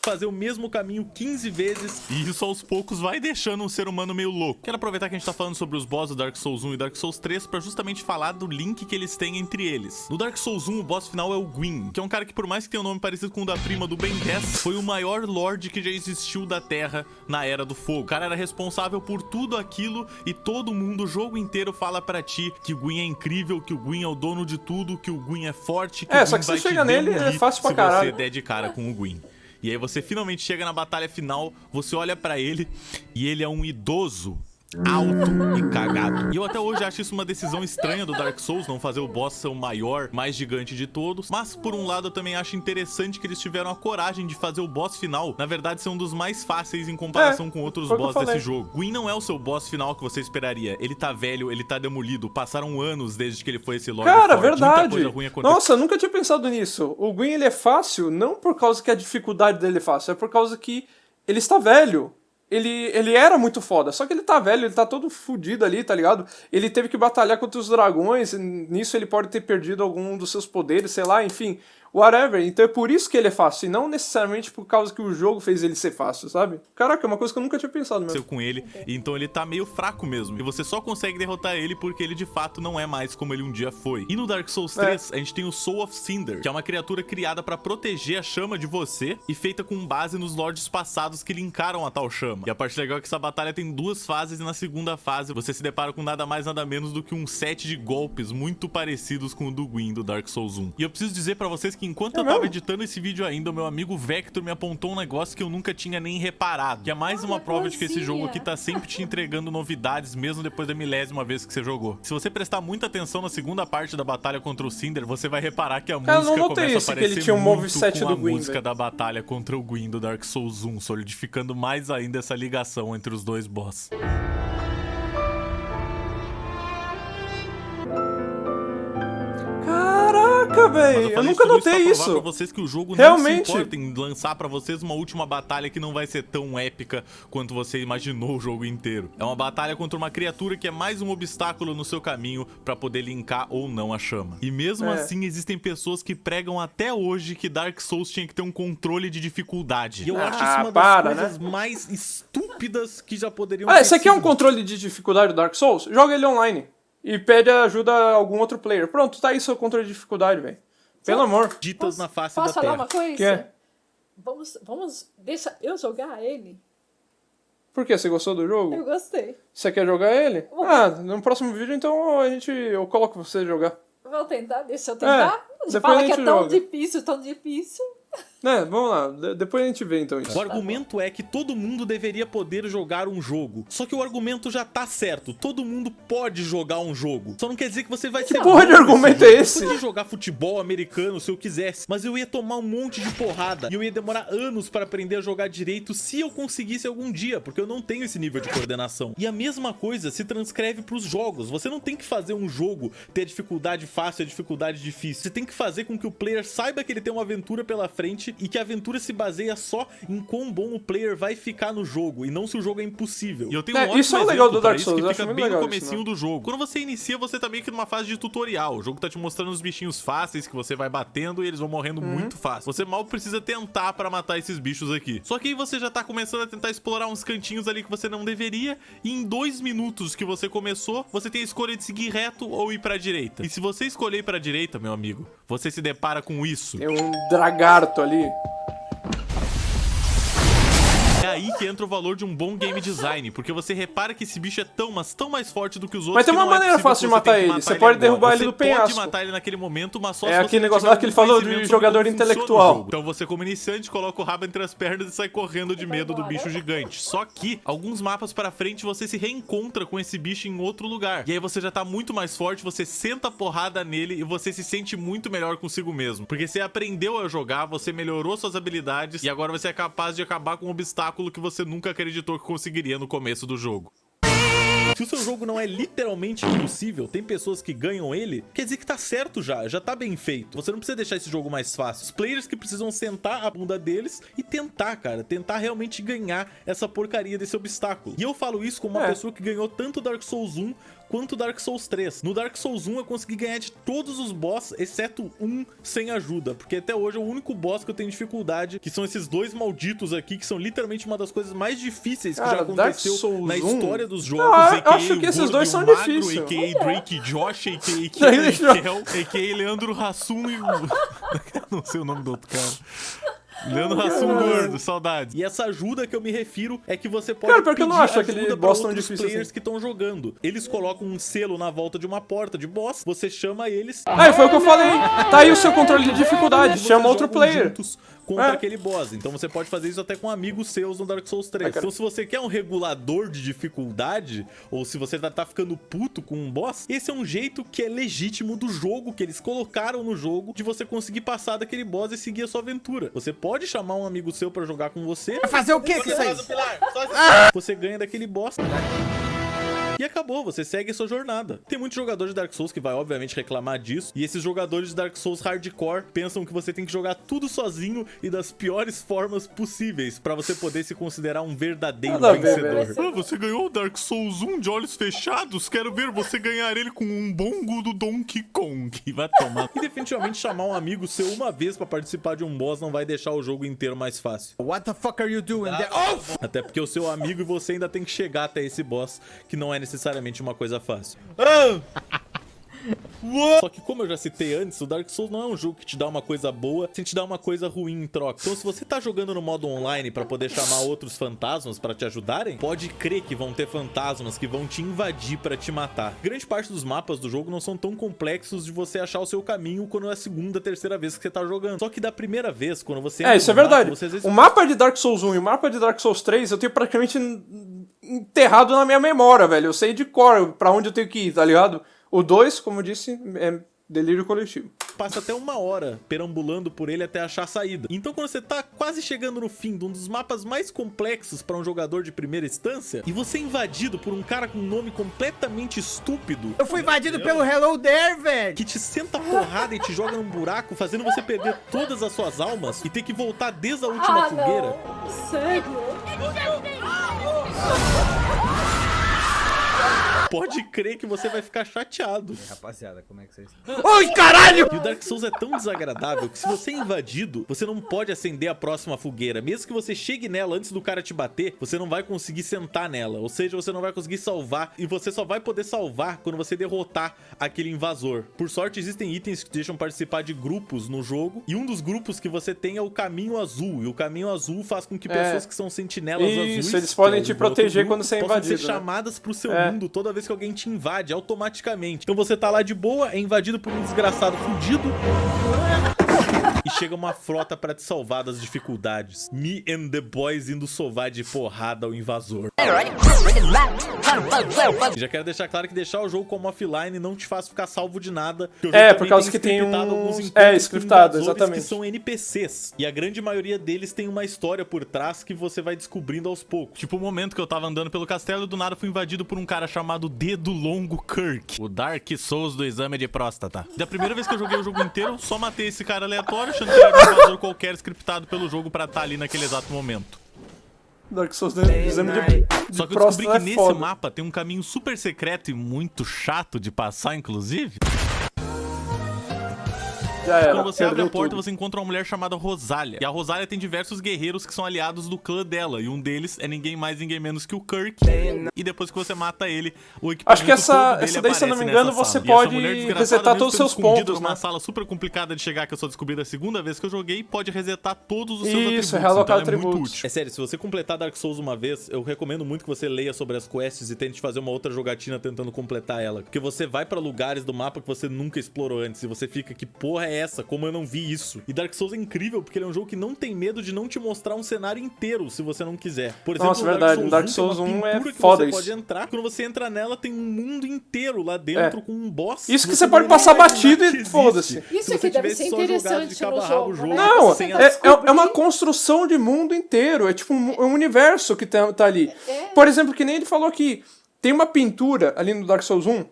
Fazer o mesmo caminho 15 vezes, e isso aos poucos vai deixando um ser humano meio louco. Quero aproveitar que a gente tá falando sobre os bosses do Dark Souls 1 e Dark Souls 3 pra justamente falar do link que eles têm entre eles. No Dark Souls 1, o boss final é o Gwyn, que é um cara que, por mais que tenha um nome parecido com o da prima do Ben 10, foi o maior lord que já existiu da Terra na Era do Fogo. O cara era responsável por tudo aquilo e todo mundo, o jogo inteiro, fala pra ti que o Gwyn é incrível, que o Gwyn é o dono de tudo, que o Gwyn é forte, que o Gwyn só que vai você chega nele é fácil pra caralho. Se você der de cara com o Gwyn. E aí você finalmente chega na batalha final, você olha pra ele e ele é um idoso alto e cagado. E eu até hoje acho isso uma decisão estranha do Dark Souls, não fazer o boss ser o maior, mais gigante de todos. Mas, por um lado, eu também acho interessante que eles tiveram a coragem de fazer o boss final, na verdade, ser um dos mais fáceis em comparação com outros boss desse jogo. Gwyn não é o seu boss final que você esperaria. Ele tá velho, ele tá demolido, passaram anos desde que ele foi esse Lord Cara, forte. verdade. Aconteceu. Nossa, eu nunca tinha pensado nisso. O Gwyn, ele é fácil, não por causa que a dificuldade dele é fácil, é por causa que ele está velho. Ele era muito foda, só que ele tá velho, ele tá todo fudido ali, tá ligado? Ele teve que batalhar contra os dragões, e nisso ele pode ter perdido algum dos seus poderes, sei lá, enfim, whatever. Então é por isso que ele é fácil, e não necessariamente por causa que o jogo fez ele ser fácil, sabe? Caraca, é uma coisa que eu nunca tinha pensado mesmo. Com ele, então ele tá meio fraco mesmo, e você só consegue derrotar ele porque ele de fato não é mais como ele um dia foi. E no Dark Souls 3, a gente tem o Soul of Cinder, que é uma criatura criada pra proteger a chama de você e feita com base nos lords passados que linkaram a tal chama. E a parte legal é que essa batalha tem duas fases, e na segunda fase você se depara com nada mais nada menos do que um set de golpes muito parecidos com o do Gwyn do Dark Souls 1. E eu preciso dizer pra vocês que enquanto eu tava editando esse vídeo ainda, o meu amigo Vector me apontou um negócio que eu nunca tinha nem reparado, que é mais uma prova de que esse jogo aqui tá sempre te entregando novidades, mesmo depois da milésima vez que você jogou. Se você prestar muita atenção na segunda parte da batalha contra o Cinder, você vai reparar que a música começa a parecer muito com a música da batalha contra o Gwyn do Dark Souls 1, solidificando mais ainda essa ligação entre os dois boss. Caraca, velho, eu nunca notei isso. Pra vocês que o jogo realmente não se importa em lançar pra vocês uma última batalha que não vai ser tão épica quanto você imaginou o jogo inteiro. É uma batalha contra uma criatura que é mais um obstáculo no seu caminho pra poder linkar ou não a chama. E mesmo assim existem pessoas que pregam até hoje que Dark Souls tinha que ter um controle de dificuldade. E eu acho isso uma das coisas mais estúpidas que já poderiam ter. Você quer um controle de dificuldade do Dark Souls? Joga ele online. E pede ajuda a algum outro player. Pronto, tá aí seu controle de dificuldade, velho. Pelo amor. Ditas na face da Posso falar uma coisa? Que é? Deixa eu jogar ele. Por quê? Você gostou do jogo? Eu gostei. Você quer jogar ele? No próximo vídeo, então, eu coloco você jogar. Vou tentar, deixa eu tentar. Depois fala a gente que é tão joga. tão difícil. Vamos lá. Depois a gente vê, então, isso. O argumento é que todo mundo deveria poder jogar um jogo. Só que o argumento já tá certo. Todo mundo pode jogar um jogo. Só não quer dizer que você vai ser bom. Porra de argumento é esse? Eu podia jogar futebol americano se eu quisesse, mas eu ia tomar um monte de porrada. E eu ia demorar anos para aprender a jogar direito se eu conseguisse algum dia, porque eu não tenho esse nível de coordenação. E a mesma coisa se transcreve pros jogos. Você não tem que fazer um jogo ter dificuldade fácil e dificuldade difícil. Você tem que fazer com que o player saiba que ele tem uma aventura pela frente e que a aventura se baseia só em quão bom o player vai ficar no jogo e não se o jogo é impossível. E eu tenho um ótimo isso é legal do Dark Souls, que eu fica acho bem legal no comecinho isso, do jogo. Quando você inicia, você tá meio que numa fase de tutorial. O jogo tá te mostrando os bichinhos fáceis que você vai batendo e eles vão morrendo muito fácil. Você mal precisa tentar pra matar esses bichos aqui. Só que aí você já tá começando a tentar explorar uns cantinhos ali que você não deveria e em 2 minutos que você começou, você tem a escolha de seguir reto ou ir pra direita. E se você escolher ir pra direita, meu amigo, você se depara com isso. Tem um dragarto ali. É aí que entra o valor de um bom game design, porque você repara que esse bicho é tão mais forte do que os outros. Mas tem uma maneira fácil de matar ele. Você pode derrubar ele do penhasco. Você pode matar ele naquele momento, mas só é se você aquele negócio lá que ele falou de jogador intelectual. Então você, como iniciante, coloca o rabo entre as pernas e sai correndo de medo do bicho gigante. Só que, alguns mapas pra frente, você se reencontra com esse bicho em outro lugar. E aí você já tá muito mais forte, você senta a porrada nele e você se sente muito melhor consigo mesmo. Porque você aprendeu a jogar, você melhorou suas habilidades e agora você é capaz de acabar com um obstáculo que você nunca acreditou que conseguiria no começo do jogo. Se o seu jogo não é literalmente impossível, tem pessoas que ganham ele, quer dizer que tá certo já tá bem feito. Você não precisa deixar esse jogo mais fácil. Os players que precisam sentar a bunda deles e tentar, cara, tentar realmente ganhar essa porcaria desse obstáculo. E eu falo isso como uma pessoa que ganhou tanto Dark Souls 1 quanto Dark Souls 3. No Dark Souls 1 eu consegui ganhar de todos os boss, exceto um sem ajuda, porque até hoje é o único boss que eu tenho dificuldade, que são esses 2 malditos aqui, que são literalmente uma das coisas mais difíceis que já aconteceu na história dos jogos. Eu acho que esses dois são difíceis. A.k.a. Drake Josh, a.k.a. Kel, a.k.a. Leandro Hassum e... não sei o nome do outro cara. Leandro Hassum gordo, saudades. E essa ajuda que eu me refiro é que você pode porque eu não acho aquele boss tão difícil players assim. que estão jogando. Eles colocam um selo na volta de uma porta de boss, você chama eles... foi o que eu falei. Tá aí o seu controle de dificuldade, chama outro player. Juntos contra aquele boss. Então você pode fazer isso até com amigos seus no Dark Souls 3. Então se você quer um regulador de dificuldade, ou se você tá ficando puto com um boss, esse é um jeito que é legítimo do jogo, que eles colocaram no jogo, de você conseguir passar daquele boss e seguir a sua aventura. Você pode chamar um amigo seu pra jogar com você. Vai fazer o quê com isso aí? Você ganha daquele boss. E acabou, você segue a sua jornada. Tem muitos jogadores de Dark Souls que vai obviamente reclamar disso, e esses jogadores de Dark Souls hardcore pensam que você tem que jogar tudo sozinho e das piores formas possíveis pra você poder se considerar um verdadeiro vencedor. Você ganhou o Dark Souls 1 de olhos fechados? Quero ver você ganhar ele com um bongo do Donkey Kong. Vai tomar. E definitivamente chamar um amigo seu uma vez pra participar de um boss não vai deixar o jogo inteiro mais fácil. What the fuck are you doing there? Até porque o seu amigo e você ainda tem que chegar até esse boss, que não é necessariamente uma coisa fácil. Só que como eu já citei antes, o Dark Souls não é um jogo que te dá uma coisa boa sem te dar uma coisa ruim em troca. Então se você tá jogando no modo online pra poder chamar outros fantasmas pra te ajudarem, pode crer que vão ter fantasmas que vão te invadir pra te matar. Grande parte dos mapas do jogo não são tão complexos de você achar o seu caminho quando é a segunda, terceira vez que você tá jogando. Só que da primeira vez, quando você isso é verdade. O mapa de Dark Souls 1 e o mapa de Dark Souls 3 eu tenho praticamente enterrado na minha memória, velho. Eu sei de cor pra onde eu tenho que ir, tá ligado? O 2, como eu disse, é delírio coletivo. Passa até 1 hora perambulando por ele até achar a saída. Então quando você tá quase chegando no fim de um dos mapas mais complexos para um jogador de primeira instância, e você é invadido por um cara com um nome completamente estúpido... Eu fui invadido pelo Hello There, velho! Que te senta a porrada e te joga num buraco, fazendo você perder todas as suas almas e ter que voltar desde a última fogueira. Não. Sério? Pode crer que você vai ficar chateado. Rapaziada, como é que vocês... Oi, caralho! E o Dark Souls é tão desagradável que se você é invadido, você não pode acender a próxima fogueira. Mesmo que você chegue nela antes do cara te bater, você não vai conseguir sentar nela. Ou seja, você não vai conseguir salvar. E você só vai poder salvar quando você derrotar aquele invasor. Por sorte, existem itens que deixam participar de grupos no jogo. E um dos grupos que você tem é o Caminho Azul. E o Caminho Azul faz com que pessoas que são sentinelas azuis... Isso, eles podem te proteger quando você é invadido. Possam ser chamadas pro seu mundo toda vez que alguém te invade automaticamente. Então você tá lá de boa, é invadido por um desgraçado fudido e chega uma frota pra te salvar das dificuldades. Me and the boys indo sovar de porrada ao invasor. Já quero deixar claro que deixar o jogo como offline não te faz ficar salvo de nada. Por causa que tem uns... scriptado, exatamente. Que são NPCs. E a grande maioria deles tem uma história por trás que você vai descobrindo aos poucos. Tipo o momento que eu tava andando pelo castelo e do nada fui invadido por um cara chamado Dedo Longo Kirk. O Dark Souls do exame de próstata. Da primeira vez que eu joguei o jogo inteiro, só matei esse cara aleatório, achando que era um invasor qualquer scriptado pelo jogo pra estar ali naquele exato momento. Dark Souls do exame de Só que eu descobri que nesse mapa tem um caminho super secreto e muito chato de passar, inclusive. Quando você abre a porta, você encontra uma mulher chamada Rosália. E a Rosália tem diversos guerreiros que são aliados do clã dela. E um deles é ninguém mais, ninguém menos que o Kirk. E depois que você mata ele, o equipamento Acho que essa daí, se eu não me engano, você pode resetar todos os seus pontos, né? Uma sala super complicada de chegar, que eu só descobri da segunda vez que eu joguei, pode resetar todos os seus atributos. Isso, realocar então atributos. É muito útil. É sério, se você completar Dark Souls uma vez, eu recomendo muito que você leia sobre as quests e tente fazer uma outra jogatina tentando completar ela. Porque você vai pra lugares do mapa que você nunca explorou antes. E você fica, que porra é essa? Como eu não vi isso? E Dark Souls é incrível porque ele é um jogo que não tem medo de não te mostrar um cenário inteiro se você não quiser. Por exemplo, nossa, verdade, Dark Souls 1 é foda isso. Pode entrar, quando você entra nela tem um mundo inteiro lá dentro com um boss. Isso que você pode passar batido e foda-se. Isso aqui deve ser interessante no jogo, né? Não, é uma construção de mundo inteiro, é tipo um universo que tá ali. Por exemplo, que nem ele falou aqui, tem uma pintura ali no Dark Souls 1,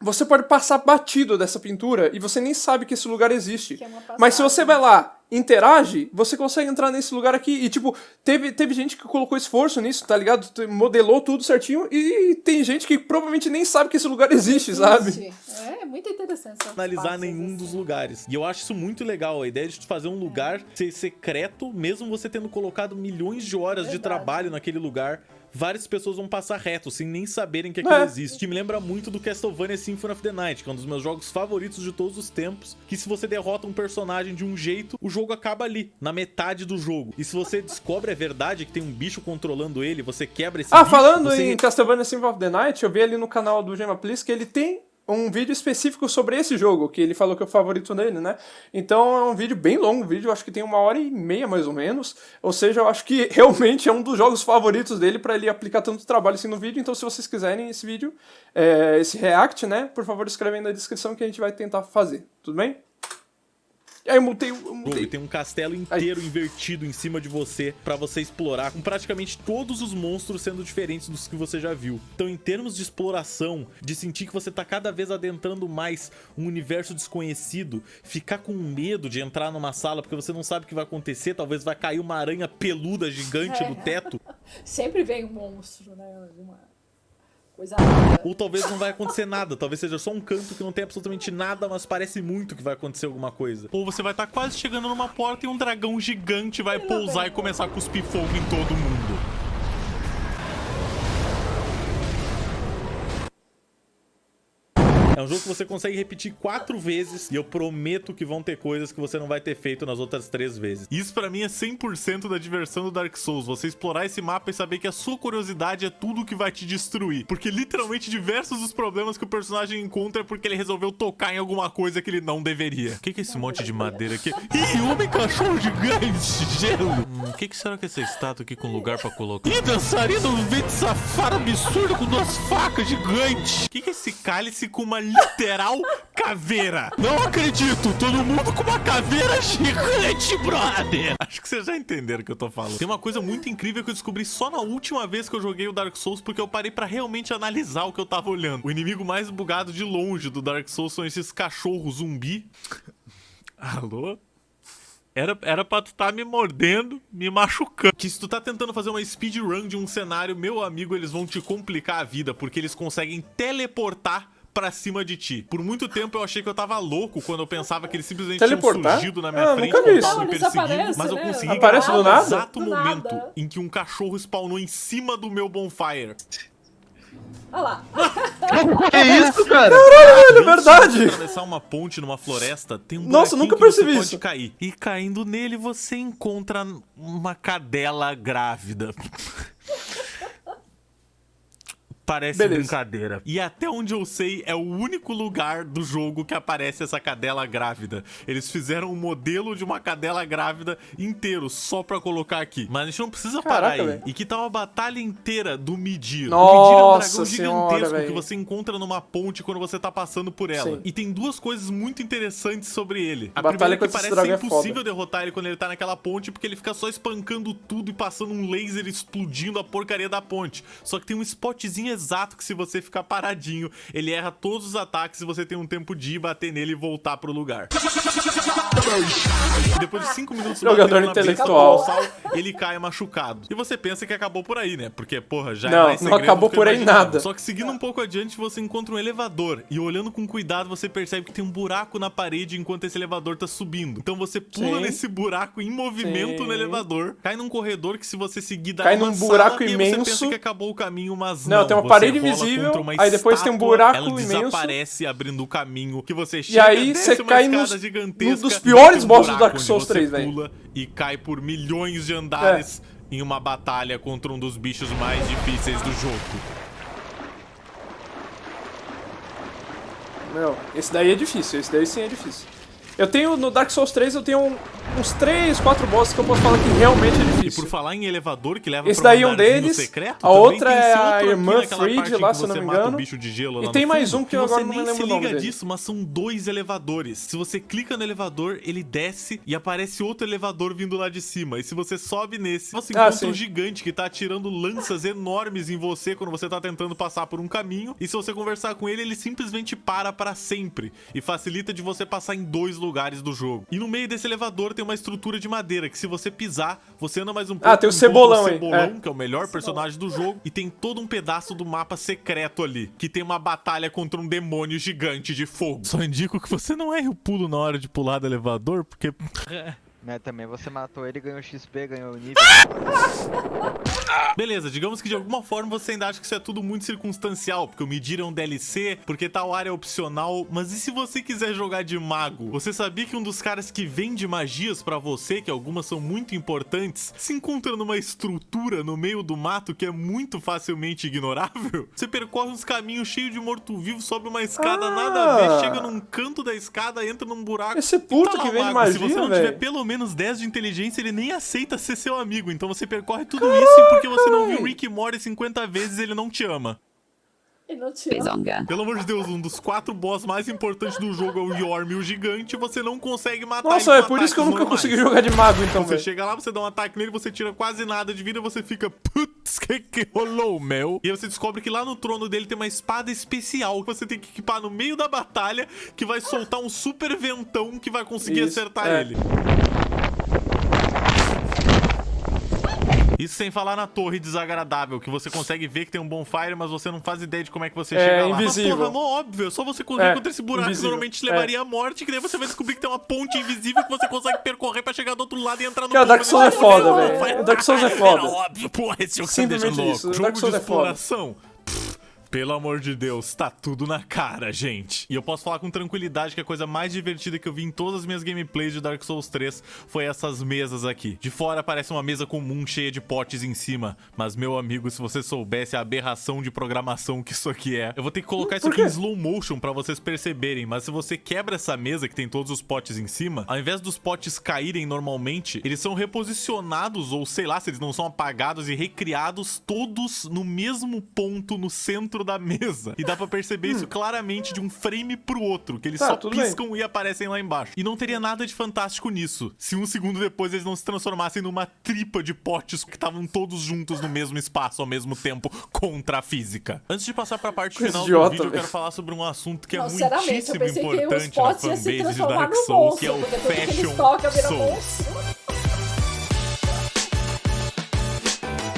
você pode passar batido dessa pintura e você nem sabe que esse lugar existe. Mas se você vai lá, interage, você consegue entrar nesse lugar aqui. E tipo, teve gente que colocou esforço nisso, tá ligado? Modelou tudo certinho e tem gente que provavelmente nem sabe que esse lugar existe, sabe? É muito interessante. Analisar nenhum dos lugares. E eu acho isso muito legal, a ideia de fazer um lugar ser secreto, mesmo você tendo colocado milhões de horas de trabalho naquele lugar. Várias pessoas vão passar reto, sem nem saberem que aquilo existe. Me lembra muito do Castlevania Symphony of the Night, que é um dos meus jogos favoritos de todos os tempos, que se você derrota um personagem de um jeito, o jogo acaba ali, na metade do jogo. E se você descobre a verdade, que tem um bicho controlando ele, você quebra esse bicho... Falando em Castlevania Symphony of the Night, eu vi ali no canal do Gema Please que ele tem um vídeo específico sobre esse jogo, que ele falou que é o favorito dele, né? Então é um vídeo bem longo, acho que tem 1h30 mais ou menos, ou seja, eu acho que realmente é um dos jogos favoritos dele pra ele aplicar tanto trabalho assim no vídeo. Então se vocês quiserem esse vídeo, esse react, né, por favor escrevem na descrição que a gente vai tentar fazer, tudo bem? E aí eu mutei. E tem um castelo inteiro invertido em cima de você pra você explorar, com praticamente todos os monstros sendo diferentes dos que você já viu. Então, em termos de exploração, de sentir que você tá cada vez adentrando mais um universo desconhecido, ficar com medo de entrar numa sala porque você não sabe o que vai acontecer, talvez vai cair uma aranha peluda gigante do teto. Sempre vem um monstro, né? Uma coisa... Ou talvez não vai acontecer nada, talvez seja só um canto que não tem absolutamente nada, mas parece muito que vai acontecer alguma coisa. Ou você vai estar quase chegando numa porta e um dragão gigante vai pousar e começar a cuspir fogo em todo mundo. É um jogo que você consegue repetir 4 vezes e eu prometo que vão ter coisas que você não vai ter feito nas outras 3 vezes. Isso pra mim é 100% da diversão do Dark Souls, você explorar esse mapa e saber que a sua curiosidade é tudo que vai te destruir. Porque literalmente diversos dos problemas que o personagem encontra é porque ele resolveu tocar em alguma coisa que ele não deveria. O que é esse monte de madeira aqui? Ih, homem cachorro gigante, gelo. O que será que é essa estátua aqui com lugar pra colocar? Ih, dançarino vem de safado absurdo com 2 facas gigantes. O que é esse cálice com uma literal caveira? Não acredito, todo mundo com uma caveira gigante, brother. Acho que vocês já entenderam o que eu tô falando. Tem uma coisa muito incrível que eu descobri só na última vez que eu joguei o Dark Souls, porque eu parei pra realmente analisar o que eu tava olhando. O inimigo mais bugado de longe do Dark Souls são esses cachorros zumbi. Alô? Era pra tu tá me mordendo, me machucando. Que se tu tá tentando fazer uma speedrun de um cenário, meu amigo, eles vão te complicar a vida, porque eles conseguem teleportar pra cima de ti. Por muito tempo eu achei que eu tava louco quando eu pensava que eles simplesmente tinham surgido na minha frente quando estavam me perseguindo, mas eu consegui aparece do nada? no exato momento em que um cachorro spawnou em cima do meu bonfire. Olha lá. Que isso, cara? Caralho, é verdade. Se atravessar uma ponte numa floresta, tem um Nossa, nunca que você percebi pode isso. cair. E caindo nele, você encontra uma cadela grávida. Parece brincadeira. E até onde eu sei, é o único lugar do jogo que aparece essa cadela grávida. Eles fizeram um modelo de uma cadela grávida inteiro, só pra colocar aqui. Mas a gente não precisa parar aí. Véio. E que tal a batalha inteira do Midir? Nossa, o Midir é um dragão senhora, gigantesco véio. que você encontra numa ponte quando você tá passando por ela. Sim. E tem 2 coisas muito interessantes sobre ele. A Batalha primeira é que com esse parece dragão é impossível foda. derrotar ele quando ele tá naquela ponte, porque ele fica só espancando tudo e passando um laser explodindo a porcaria da ponte. Só que tem um spotzinho exato que se você ficar paradinho, ele erra todos os ataques e você tem um tempo de ir bater nele e voltar pro lugar. Depois de 5 minutos Jogador intelectual. ele cai machucado. E você pensa que acabou por aí, né? Porque, porra, já Não, é mais não segredo acabou do que eu por aí imaginava. nada. Só que seguindo um pouco adiante, você encontra um elevador. E olhando com cuidado, você percebe que tem um buraco na parede enquanto esse elevador tá subindo. Então você pula Sim. nesse buraco em movimento Sim. no elevador, cai num corredor que se você seguir dá Cai uma num buraco sala, e imenso. você pensa que acabou o caminho, mas Não, tem uma você parede rola invisível, contra uma aí depois tem um estátua, buraco ela imenso. desaparece abrindo o caminho que você E chega, aí desce você uma cai escada nos gigantesca, dos piores e tem um bosses do buraco Dark onde Souls você 3, velho. pula e cai por milhões de andares em uma batalha contra um dos bichos mais difíceis do jogo. Meu, esse daí é difícil, esse daí sim é difícil. Eu tenho, no Dark Souls 3, eu tenho uns 3, 4 bosses que eu posso falar que realmente é E difícil. por falar em elevador que leva Esse pra daí é um andarzinho deles, secreto, a também outra tem esse é a outro aqui Irmã naquela Fried parte em lá, que se eu não você me mata o engano. bicho de gelo lá E no tem mais fundo, um que eu você agora não nem me lembro se o nome liga dele. disso, mas são 2 elevadores. Se você clica no elevador, ele desce e aparece outro elevador vindo lá de cima. E se você sobe nesse, você encontra sim. um gigante que tá atirando lanças enormes em você quando você tá tentando passar por um caminho. E se você conversar com ele, ele simplesmente para pra sempre. E facilita de você passar em 2 lugares do jogo. E no meio desse elevador tem uma estrutura de madeira que se você pisar, você anda mais um pouco. tem o encontra Cebolão aí, Cebolão, que é o melhor personagem do jogo. E tem todo um pedaço do mapa secreto ali, que tem uma batalha contra um demônio gigante de fogo. Só indico que você não erre o pulo na hora de pular do elevador, porque Mas também você matou ele, ganhou XP, ganhou nível. Beleza, digamos que de alguma forma você ainda acha que isso é tudo muito circunstancial, porque o Midir é um DLC, porque tal área é opcional, mas e se você quiser jogar de mago? Você sabia que um dos caras que vende magias pra você, que algumas são muito importantes, se encontra numa estrutura no meio do mato que é muito facilmente ignorável? Você percorre uns caminhos cheios de morto-vivo, sobe uma escada nada a ver, chega num canto da escada, entra num buraco. Esse puto lá que o vende mago. magia, Se você não velho. tiver pelo menos 10 de inteligência, ele nem aceita ser seu amigo. Então você percorre tudo isso e porque você não viu Rick e Morty 50 vezes, ele não te ama. E não tinha. Pelo amor de Deus, um dos 4 boss mais importantes do jogo é o Yorm, o gigante, e você não consegue matar Nossa, ele é com por isso que eu ataques nunca normais. consegui jogar de mago, então, Você velho. chega lá, você dá um ataque nele, você tira quase nada de vida e você fica, putz, que rolou, meu? E aí você descobre que lá no trono dele tem uma espada especial que você tem que equipar no meio da batalha, que vai soltar um super ventão que vai conseguir Isso, acertar é. ele. Isso sem falar na torre desagradável, que você consegue ver que tem um bonfire, mas você não faz ideia de como é que você chega lá. invisível. Mas porra, mó óbvio, é só você correr contra esse buraco invisível. que normalmente te levaria à morte, que daí você vai descobrir que tem uma ponte invisível que você consegue percorrer pra chegar do outro lado e entrar no Cara, Dark Souls é foda, velho. Bonfire. Dark Souls é foda. Era óbvio, porra, esse jogo tá me deixando Simplesmente louco. isso, Jogo Dark de Souls é foda. exploração. Pelo amor de Deus, tá tudo na cara, gente. E eu posso falar com tranquilidade que a coisa mais divertida que eu vi em todas as minhas gameplays de Dark Souls 3 foi essas mesas aqui. De fora parece uma mesa comum cheia de potes em cima, mas meu amigo, se você soubesse a aberração de programação que isso aqui é, eu vou ter que colocar isso aqui em slow motion pra vocês perceberem, mas se você quebra essa mesa que tem todos os potes em cima, ao invés dos potes caírem normalmente, eles são reposicionados, ou sei lá, se eles não são apagados e recriados todos no mesmo ponto no centro da mesa. E dá pra perceber isso claramente de um frame pro outro, que eles Tá, só tudo piscam e aparecem lá embaixo. E não teria nada de fantástico nisso, se um segundo depois eles não se transformassem numa tripa de potes que estavam todos juntos no mesmo espaço ao mesmo tempo contra a física. Antes de passar pra parte Coisa final idiota, do vídeo, eu velho. quero falar sobre um assunto que é Não, sinceramente, eu muitíssimo pensei que os importante na potes iam se fanbase de transformar Dark no Souls, que é monstro, o porque tudo que eles Fashion tocam vira Soul. monstro.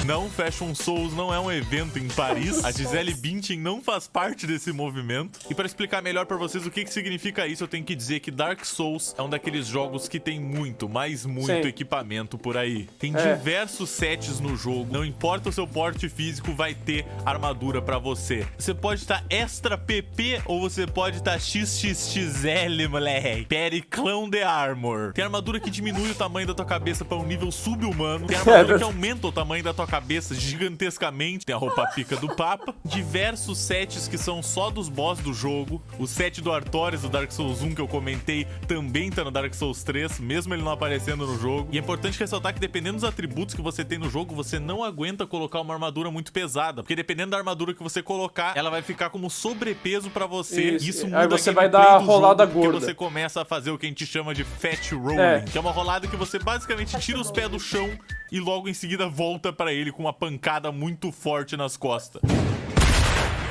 Não, Fashion Souls não é um evento em Paris. A Gisele Bündchen não faz parte desse movimento. E para explicar melhor para vocês o que significa isso, eu tenho que dizer que Dark Souls é um daqueles jogos que tem muito, mas muito Sim. equipamento por aí. Tem É. diversos sets no jogo. Não importa o seu porte físico, vai ter armadura para você. Você pode estar extra PP ou você pode estar XXXL, moleque. Periclão de Armor. Tem armadura que diminui o tamanho da tua cabeça para um nível sub-humano. Tem armadura que aumenta o tamanho da tua cabeça gigantescamente. Tem a roupa pica do Papa. Diversos sets que são só dos boss do jogo. O set do Artorias do Dark Souls 1 que eu comentei também tá no Dark Souls 3, mesmo ele não aparecendo no jogo. E é importante ressaltar que dependendo dos atributos que você tem no jogo, você não aguenta colocar uma armadura muito pesada, porque dependendo da armadura que você colocar, ela vai ficar como sobrepeso pra você. Isso. Isso Aí muda você a vai gameplay dar do rolada jogo, porque gorda. você começa a fazer o que a gente chama de fat rolling, É. que é uma rolada que você basicamente tira os pés do chão e logo em seguida volta pra ele com uma pancada muito forte nas costas.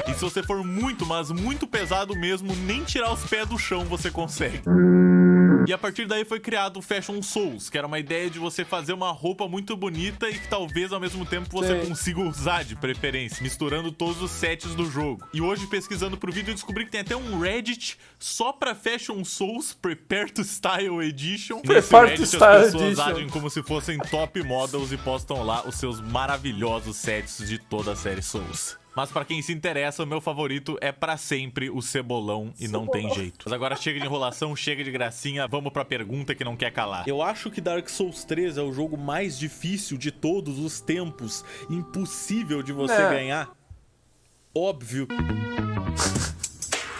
E se você for muito, mas muito pesado mesmo, nem tirar os pés do chão você consegue. E a partir daí foi criado o Fashion Souls, que era uma ideia de você fazer uma roupa muito bonita e que talvez ao mesmo tempo você Sim. consiga usar de preferência, misturando todos os sets do jogo. E hoje, pesquisando pro vídeo, eu descobri que tem até um Reddit só pra Fashion Souls Prepare to Style Edition. Nesse Prepare to Reddit, Style as pessoas Edition. agem como se fossem top models e postam lá os seus maravilhosos sets de toda a série Souls. Mas pra quem se interessa, o meu favorito é pra sempre o Cebolão e não tem jeito. Mas agora chega de enrolação, chega de gracinha, vamos pra pergunta que não quer calar. Eu acho que Dark Souls 3 é o jogo mais difícil de todos os tempos, impossível de você ganhar. Óbvio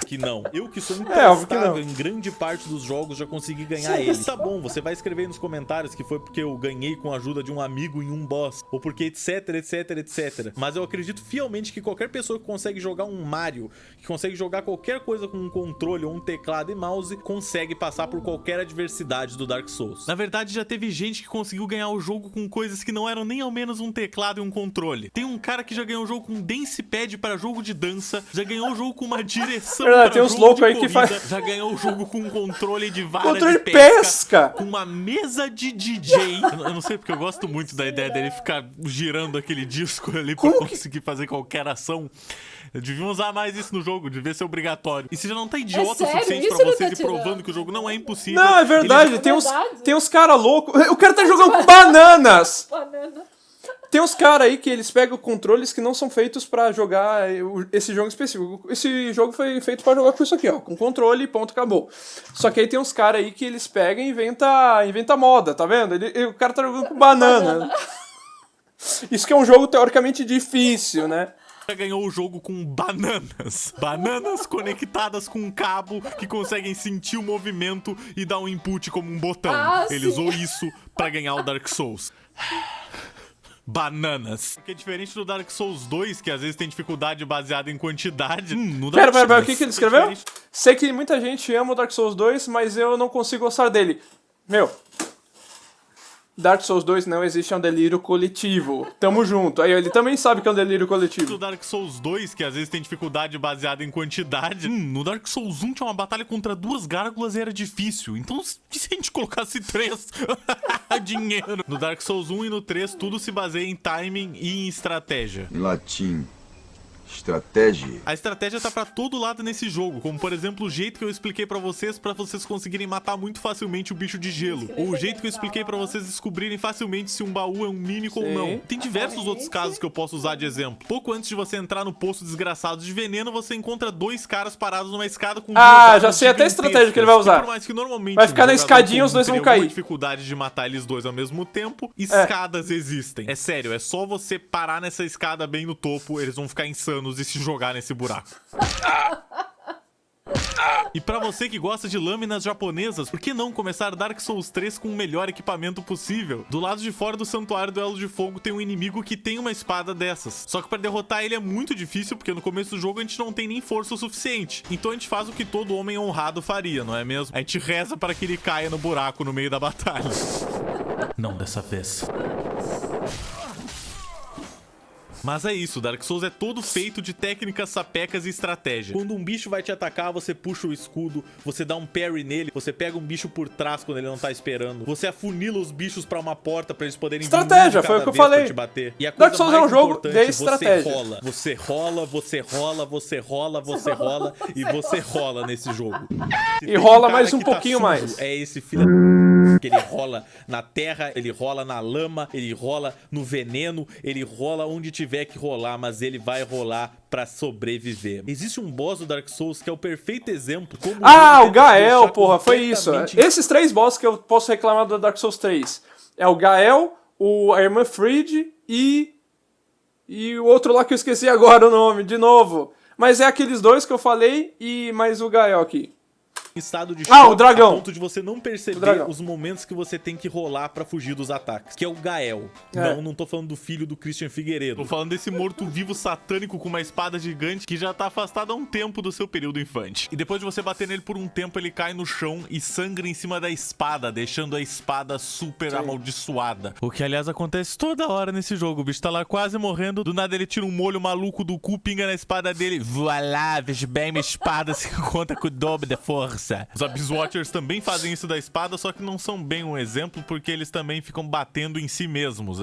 que não. Eu que sou óbvio que imprestável não. em grande parte dos jogos já consegui ganhar eles. Tá bom, você vai escrever aí nos comentários que foi porque eu ganhei com a ajuda de um amigo em um boss, ou porque etc, etc, etc. Mas eu acredito fielmente que qualquer pessoa que consegue jogar um Mario, que consegue jogar qualquer coisa com um controle ou um teclado e mouse, consegue passar por qualquer adversidade do Dark Souls. Na verdade, já teve gente que conseguiu ganhar o jogo com coisas que não eram nem ao menos um teclado e um controle. Tem um cara que já ganhou o jogo com Dance Pad para jogo de dança, já ganhou o jogo com uma direção verdade, tem uns jogo loucos de aí que corrida, faz... Já ganhou o jogo com um controle de vara Controle de de pesca! com uma mesa de DJ. Eu não sei porque eu gosto muito da ideia dele ficar girando aquele disco ali pra conseguir fazer qualquer ação. Deviam usar mais isso no jogo, devia ser obrigatório. E se já não tá idiota o sério? suficiente Isso pra ele vocês tá e provando tirando. que o jogo não é impossível. Não, é verdade, ele- tem uns caras loucos. O cara tá jogando com bananas! Banana. Tem uns caras aí que eles pegam controles que não são feitos pra jogar esse jogo específico. Esse jogo foi feito pra jogar com isso aqui, ó. Com controle e ponto, acabou. Só que aí tem uns caras aí que eles pegam e inventa moda, tá vendo? O cara tá jogando com banana. Isso que é um jogo teoricamente difícil, né? Já ganhou o jogo com bananas. Bananas conectadas com um cabo que conseguem sentir o movimento e dar um input como um botão. Ah, Ele sim. usou isso pra ganhar o Dark Souls. Bananas. Que é diferente do Dark Souls 2, que às vezes tem dificuldade baseada em quantidade. No Dark Pera, Souls o que ele é escreveu? diferente. Sei que muita gente ama o Dark Souls 2, mas eu não consigo gostar dele. Meu, Dark Souls 2 não existe, é um delírio coletivo. Tamo junto. Aí ele também sabe que é um delírio No coletivo. Dark Souls 2, que às vezes tem dificuldade baseada em quantidade. No Dark Souls 1 tinha uma batalha contra 2 gárgulas e era difícil. Então, e se a gente colocasse 3? Dinheiro. No Dark Souls 1 e no 3, tudo se baseia em timing e em estratégia. Em latim, estratégia. A estratégia tá pra todo lado nesse jogo, como por exemplo o jeito que eu expliquei pra vocês conseguirem matar muito facilmente o bicho de gelo, ou o jeito que eu expliquei pra vocês descobrirem facilmente se um baú é um mímico ou não. Tem diversos outros casos que eu posso usar de exemplo. Pouco antes de você entrar no poço desgraçado de veneno, você encontra 2 caras parados numa escada com Já sei até a estratégia que ele vai usar. por mais que normalmente Vai ficar um na jogador escadinha, os comum dois vão teria alguma cair. dificuldade de matar eles dois ao mesmo tempo, escadas existem. É sério, é só você parar nessa escada bem no topo, eles vão ficar insanos e se jogar nesse buraco. E pra você que gosta de lâminas japonesas, por que não começar Dark Souls 3 com o melhor equipamento possível? Do lado de fora do Santuário do Elo de Fogo tem um inimigo que tem uma espada dessas. Só que pra derrotar ele é muito difícil, porque no começo do jogo a gente não tem nem força o suficiente. Então a gente faz o que todo homem honrado faria, não é mesmo? A gente reza para que ele caia no buraco no meio da batalha. Não dessa vez. Mas é isso, Dark Souls é todo feito de técnicas sapecas e estratégia. Quando um bicho vai te atacar, você puxa o escudo, você dá um parry nele, você pega um bicho por trás quando ele não tá esperando, você afunila os bichos pra uma porta pra eles poderem vir Estratégia, um de foi o cada que eu vez pra falei. te bater. E a Dark coisa Souls é mais um jogo importante, de estratégia. Você rola, você rola, você rola, você rola e você rola nesse jogo. Se E tem rola cara mais um que tá pouquinho sujo, mais. É esse filho que ele rola na terra, ele rola na lama, ele rola no veneno, ele rola onde tiver que rolar, mas ele vai rolar pra sobreviver. Existe um boss do Dark Souls que é o perfeito exemplo como O Gael, porra, foi isso. Esses 3 bosses que eu posso reclamar do Dark Souls 3. É o Gael, a Irmã Fried e o outro lá que eu esqueci agora o nome, de novo. Mas é aqueles 2 que eu falei e mais o Gael aqui. Estado de o dragão. a ponto de você não perceber os momentos que você tem que rolar pra fugir dos ataques, que é o Gael. Não tô falando do filho do Christian Figueiredo. Tô falando desse morto-vivo satânico com uma espada gigante que já tá afastado há um tempo do seu período infante. E depois de você bater nele por um tempo, ele cai no chão e sangra em cima da espada, deixando a espada super amaldiçoada. O que, aliás, acontece toda hora nesse jogo. O bicho tá lá quase morrendo, do nada ele tira um molho maluco do cu, pinga na espada dele. Voilá, veja bem, minha espada se conta com o dobro da força. Os Abyss Watchers também fazem isso da espada, só que não são bem um exemplo, porque eles também ficam batendo em si mesmos.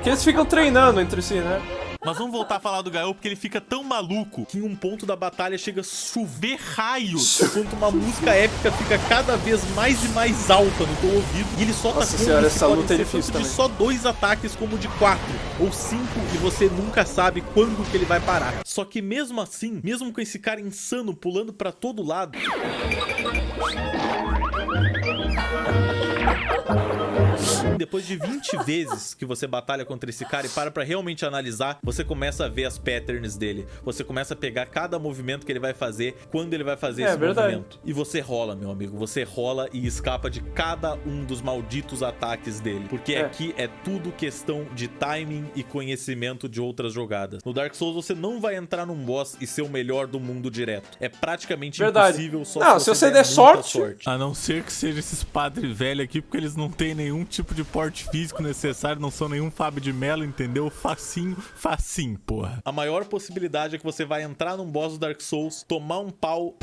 Que eles ficam treinando entre si, né? Mas vamos voltar a falar do Gael, porque ele fica tão maluco que em um ponto da batalha chega a chover raios, enquanto uma música épica fica cada vez mais e mais alta no teu ouvido, e ele solta Nossa senhora, essa luta é difícil de também. só 2 ataques como de 4 ou 5, e você nunca sabe quando que ele vai parar. Só que mesmo assim, mesmo com esse cara insano pulando pra todo lado, depois de 20 vezes que você batalha contra esse cara e para pra realmente analisar, você começa a ver as patterns dele. Você começa a pegar cada movimento que ele vai fazer, quando ele vai fazer esse movimento. E você rola, meu amigo. Você rola e escapa de cada um dos malditos ataques dele. Porque aqui é tudo questão de timing e conhecimento de outras jogadas. No Dark Souls você não vai entrar num boss e ser o melhor do mundo direto. É praticamente impossível só se você der sorte. A não ser que seja esses padres velhos aqui, porque eles não têm nenhum tipo de porte físico necessário, não sou nenhum Fábio de Mello, entendeu? Facinho, facinho, porra. A maior possibilidade é que você vai entrar num boss do Dark Souls, tomar um pau...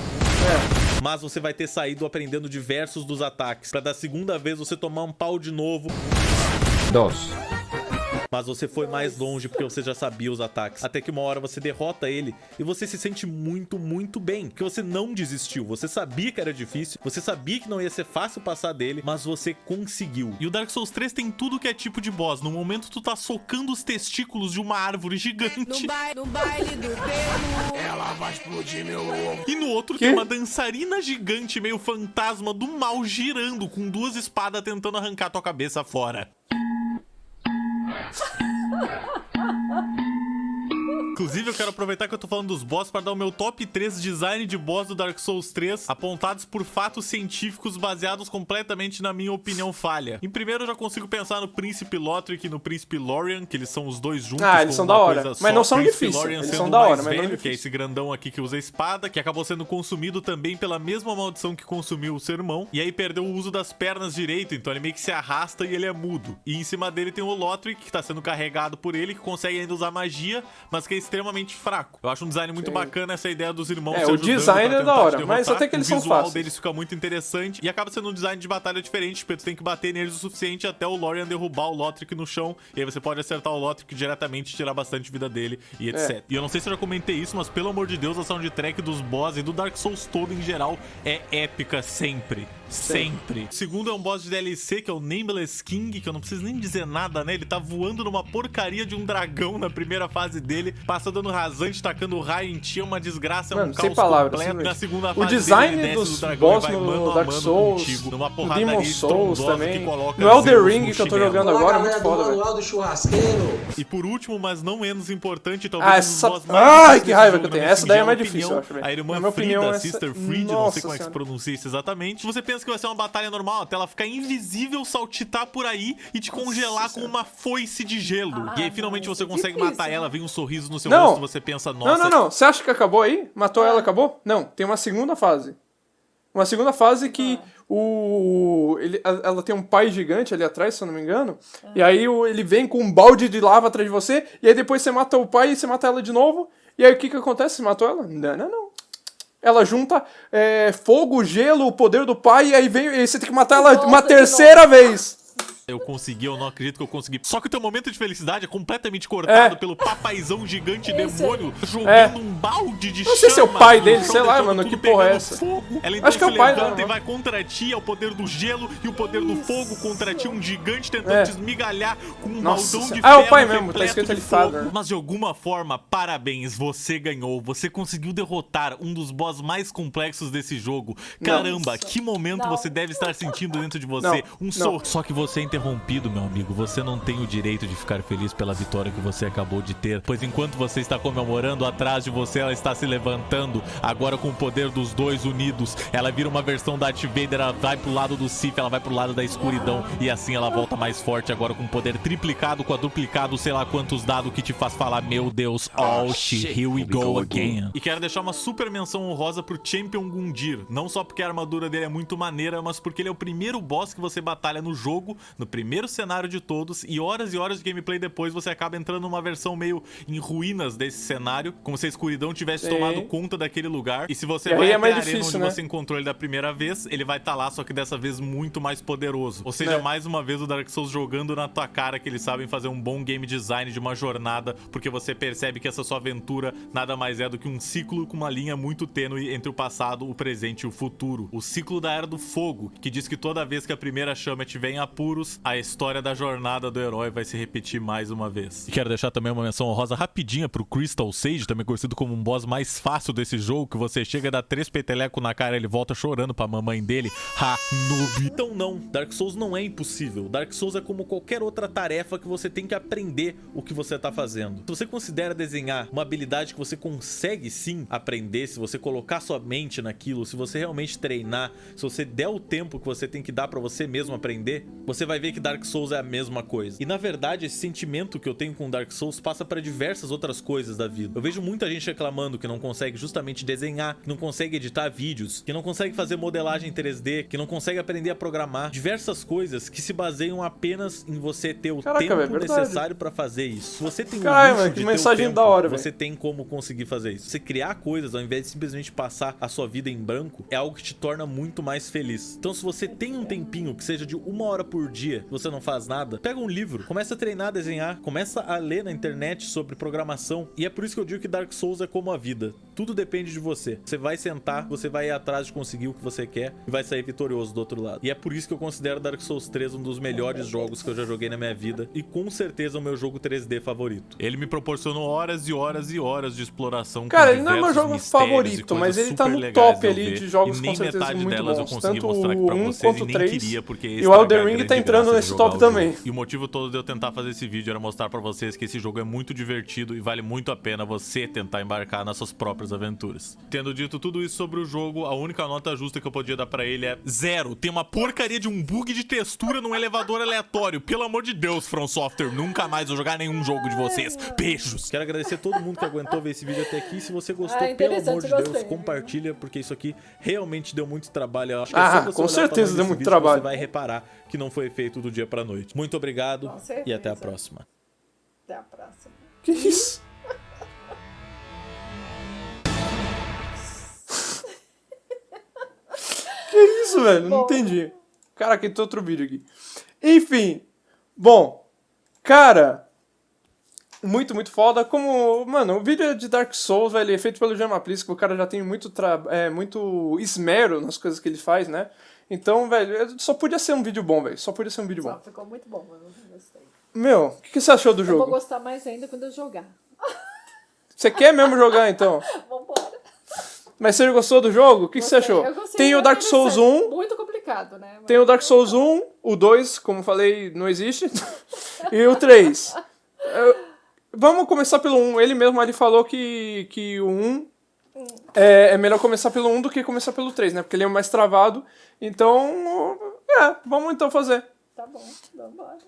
Mas você vai ter saído aprendendo diversos dos ataques. Pra da segunda vez você tomar um pau de novo. Mas você foi mais longe porque você já sabia os ataques. Até que uma hora você derrota ele e você se sente muito, muito bem. Porque você não desistiu. Você sabia que era difícil. Você sabia que não ia ser fácil passar dele. Mas você conseguiu. E o Dark Souls 3 tem tudo que é tipo de boss. No momento tu tá socando os testículos de uma árvore gigante. No baile do pelo. Ela vai explodir meu ovo. E no outro tem uma dançarina gigante, meio fantasma do mal, girando com duas espadas tentando arrancar tua cabeça fora. Inclusive, eu quero aproveitar que eu tô falando dos boss para dar o meu top 3 design de boss do Dark Souls 3, apontados por fatos científicos baseados completamente na minha opinião falha. Em primeiro, eu já consigo pensar no Príncipe Lothric e no Príncipe Lorian, que eles são os dois juntos. Ah, eles são da hora, mas não são difíceis. Lorian eles são da hora, mas velho, não que é difícil. esse grandão aqui que usa espada, que acabou sendo consumido também pela mesma maldição que consumiu o seu irmão, e aí perdeu o uso das pernas direito, então ele meio que se arrasta e ele é mudo. E em cima dele tem o Lothric, que tá sendo carregado por ele, que consegue ainda usar magia, mas que é extremamente fraco. Eu acho um design muito bacana essa ideia dos irmãos se o ajudando design pra é da tentar hora, te mas derrotar. até que eles são O visual fáceis. deles fica muito interessante e acaba sendo um design de batalha diferente, porque tu tem que bater neles o suficiente até o Lorian derrubar o Lothric no chão, e aí você pode acertar o Lothric diretamente e tirar bastante vida dele e etc. E eu não sei se eu já comentei isso, mas pelo amor de Deus, a soundtrack dos boss e do Dark Souls todo em geral é épica sempre. Sempre. O segundo é um boss de DLC, que é o Nameless King, que eu não preciso nem dizer nada, né? Ele tá voando numa porcaria de um dragão na primeira fase dele, passa dando rasante, tacando raio em ti, é uma desgraça, é um caos completo. Na segunda fase o design dele, ele desce dos do dragão boss e vai no mano a Dark mano Souls, contigo, numa no porradaria Demon Souls estrondosa também, que coloca no Elden Zeus Ring no que eu tô chinelo. jogando agora, é muito foda, velho. Manual do churrasqueiro. E por último, mas não menos importante, talvez essa... um dos boss mais Ai, difíceis que raiva desse que eu jogo, tenho. na Essa daí é minha mais opinião, difícil, eu acho, velho. a irmã Na minha Frida, opinião, a Sister Fried, não sei como é que se pronuncia isso exatamente. Você pensa que vai ser uma batalha normal, até ela ficar invisível, saltitar por aí e te congelar com uma foice de gelo. E aí finalmente você consegue matar ela, vem um sorriso no seu rosto, você pensa, nossa... Não. Você acha que acabou aí? Matou ela, acabou? Não, tem uma segunda fase. Uma segunda fase que ela tem um pai gigante ali atrás, se eu não me engano. E aí ele vem com um balde de lava atrás de você. E aí depois você mata o pai e você mata ela de novo. E aí o que acontece? Você matou ela? Não. Ela junta fogo, gelo, o poder do pai. E aí você tem que matar ela uma terceira vez. Eu consegui, eu não acredito que eu consegui. Só que o teu momento de felicidade é completamente cortado pelo papaizão gigante demônio jogando um balde de chama. Não sei se é o pai dele, sei lá, mano, que porra é essa? Fogo. Ela então acho que é o pai dela. E vai contra ti, é o poder do gelo e o poder do fogo contra ti, um gigante tentando te esmigalhar com um baldão de ferro. É o pai mesmo, tá escrito ali fogo. Mas de alguma forma, parabéns, você ganhou. Você conseguiu derrotar um dos boss mais complexos desse jogo. Caramba, que momento você deve estar sentindo dentro de você. Só que você interrompido, meu amigo. Você não tem o direito de ficar feliz pela vitória que você acabou de ter, pois enquanto você está comemorando, atrás de você ela está se levantando, agora com o poder dos dois unidos. Ela vira uma versão da Darth Vader, ela vai pro lado do Sith, ela vai pro lado da escuridão, e assim ela volta mais forte, agora com poder triplicado, quadruplicado, sei lá quantos dados que te faz falar, meu Deus, oh shit, here we go again. E quero deixar uma super menção honrosa pro Champion Gundyr, não só porque a armadura dele é muito maneira, mas porque ele é o primeiro boss que você batalha no jogo, no primeiro cenário de todos, e horas de gameplay depois você acaba entrando numa versão meio em ruínas desse cenário, como se a escuridão tivesse tomado conta daquele lugar, e se você vai até a arena onde você encontrou ele da primeira vez, ele vai estar lá, só que dessa vez muito mais poderoso. Ou seja, mais uma vez o Dark Souls jogando na tua cara que eles sabem fazer um bom game design de uma jornada, porque você percebe que essa sua aventura nada mais é do que um ciclo com uma linha muito tênue entre o passado, o presente e o futuro. O ciclo da Era do Fogo, que diz que toda vez que a primeira chama estiver em apuros, a história da jornada do herói vai se repetir mais uma vez. E quero deixar também uma menção honrosa rapidinha pro Crystal Sage, também conhecido como um boss mais fácil desse jogo, que você chega a dar 3 petelecos na cara e ele volta chorando pra mamãe dele. Ha, noob. Então não, Dark Souls não é impossível. Dark Souls é como qualquer outra tarefa que você tem que aprender o que você tá fazendo. Se você considera desenhar uma habilidade que você consegue sim aprender, se você colocar sua mente naquilo, se você realmente treinar, se você der o tempo que você tem que dar pra você mesmo aprender, você vai ver ver que Dark Souls é a mesma coisa. E na verdade, esse sentimento que eu tenho com Dark Souls passa pra diversas outras coisas da vida. Eu vejo muita gente reclamando que não consegue justamente desenhar, que não consegue editar vídeos, que não consegue fazer modelagem em 3D, que não consegue aprender a programar. Diversas coisas que se baseiam apenas em você ter o tempo necessário pra fazer isso. Se você tem um luxo de ter o tempo, da hora, você tem como conseguir fazer isso. Você criar coisas ao invés de simplesmente passar a sua vida em branco é algo que te torna muito mais feliz. Então se você tem um tempinho que seja de 1 hora por dia, você não faz nada, pega um livro, começa a treinar a desenhar, começa a ler na internet sobre programação. E é por isso que eu digo que Dark Souls é como a vida. Tudo depende de você. Você vai sentar, você vai ir atrás de conseguir o que você quer e vai sair vitorioso do outro lado. E é por isso que eu considero Dark Souls 3 um dos melhores jogos que eu já joguei na minha vida e com certeza o meu jogo 3D favorito. Ele me proporcionou horas e horas e horas de exploração. Cara, ele não é meu jogo favorito, mas ele tá no top ali de jogos com certeza muito bons. Tanto o 1 quanto o 3. E o Elden Ring tá entrando nesse top também. E o motivo todo de eu tentar fazer esse vídeo era mostrar pra vocês que esse jogo é muito divertido e vale muito a pena você tentar embarcar nas suas próprias aventuras. Tendo dito tudo isso sobre o jogo, a única nota justa que eu podia dar pra ele é 0. Tem uma porcaria de um bug de textura num elevador aleatório. Pelo amor de Deus, From Software, nunca mais vou jogar nenhum jogo de vocês. Beijos! Quero agradecer a todo mundo que aguentou ver esse vídeo até aqui. Se você gostou, pelo amor de Deus, compartilha, porque isso aqui realmente deu muito trabalho. Eu acho que é só você com certeza deu muito trabalho. Você vai reparar que não foi feito do dia pra noite. Muito obrigado e até a próxima. Até a próxima. Que isso? Que isso, velho? Não entendi. Caraca, tem outro vídeo aqui. Enfim. Bom. Cara. Muito, muito foda. Como, mano, o vídeo de Dark Souls, velho, é feito pelo Jamaplis, que o cara já tem muito esmero nas coisas que ele faz, né? Então, velho, só podia ser um vídeo bom, velho. Só podia ser um vídeo bom. Ficou muito bom, mano. Gostei. Meu, o que você achou do jogo? Eu vou gostar mais ainda quando eu jogar. Você quer mesmo jogar, então? Vambora. Mas você gostou do jogo? O que você achou? Tem o Dark Souls 1. Muito complicado, né? Tem o Dark Souls 1, o 2, como falei, não existe. E o 3. Vamos começar pelo 1. Ele mesmo ali falou que o 1 é melhor começar pelo 1 do que começar pelo 3, né? Porque ele é mais travado. Então, vamos então fazer. Tá bom, vambora.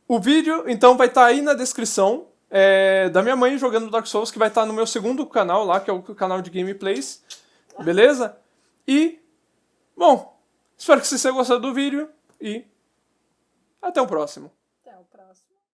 O vídeo, então, vai estar aí na descrição. Da minha mãe jogando Dark Souls, que vai estar no meu segundo canal lá, que é o canal de gameplays. Beleza? E, bom, espero que vocês tenham gostado do vídeo e até o próximo.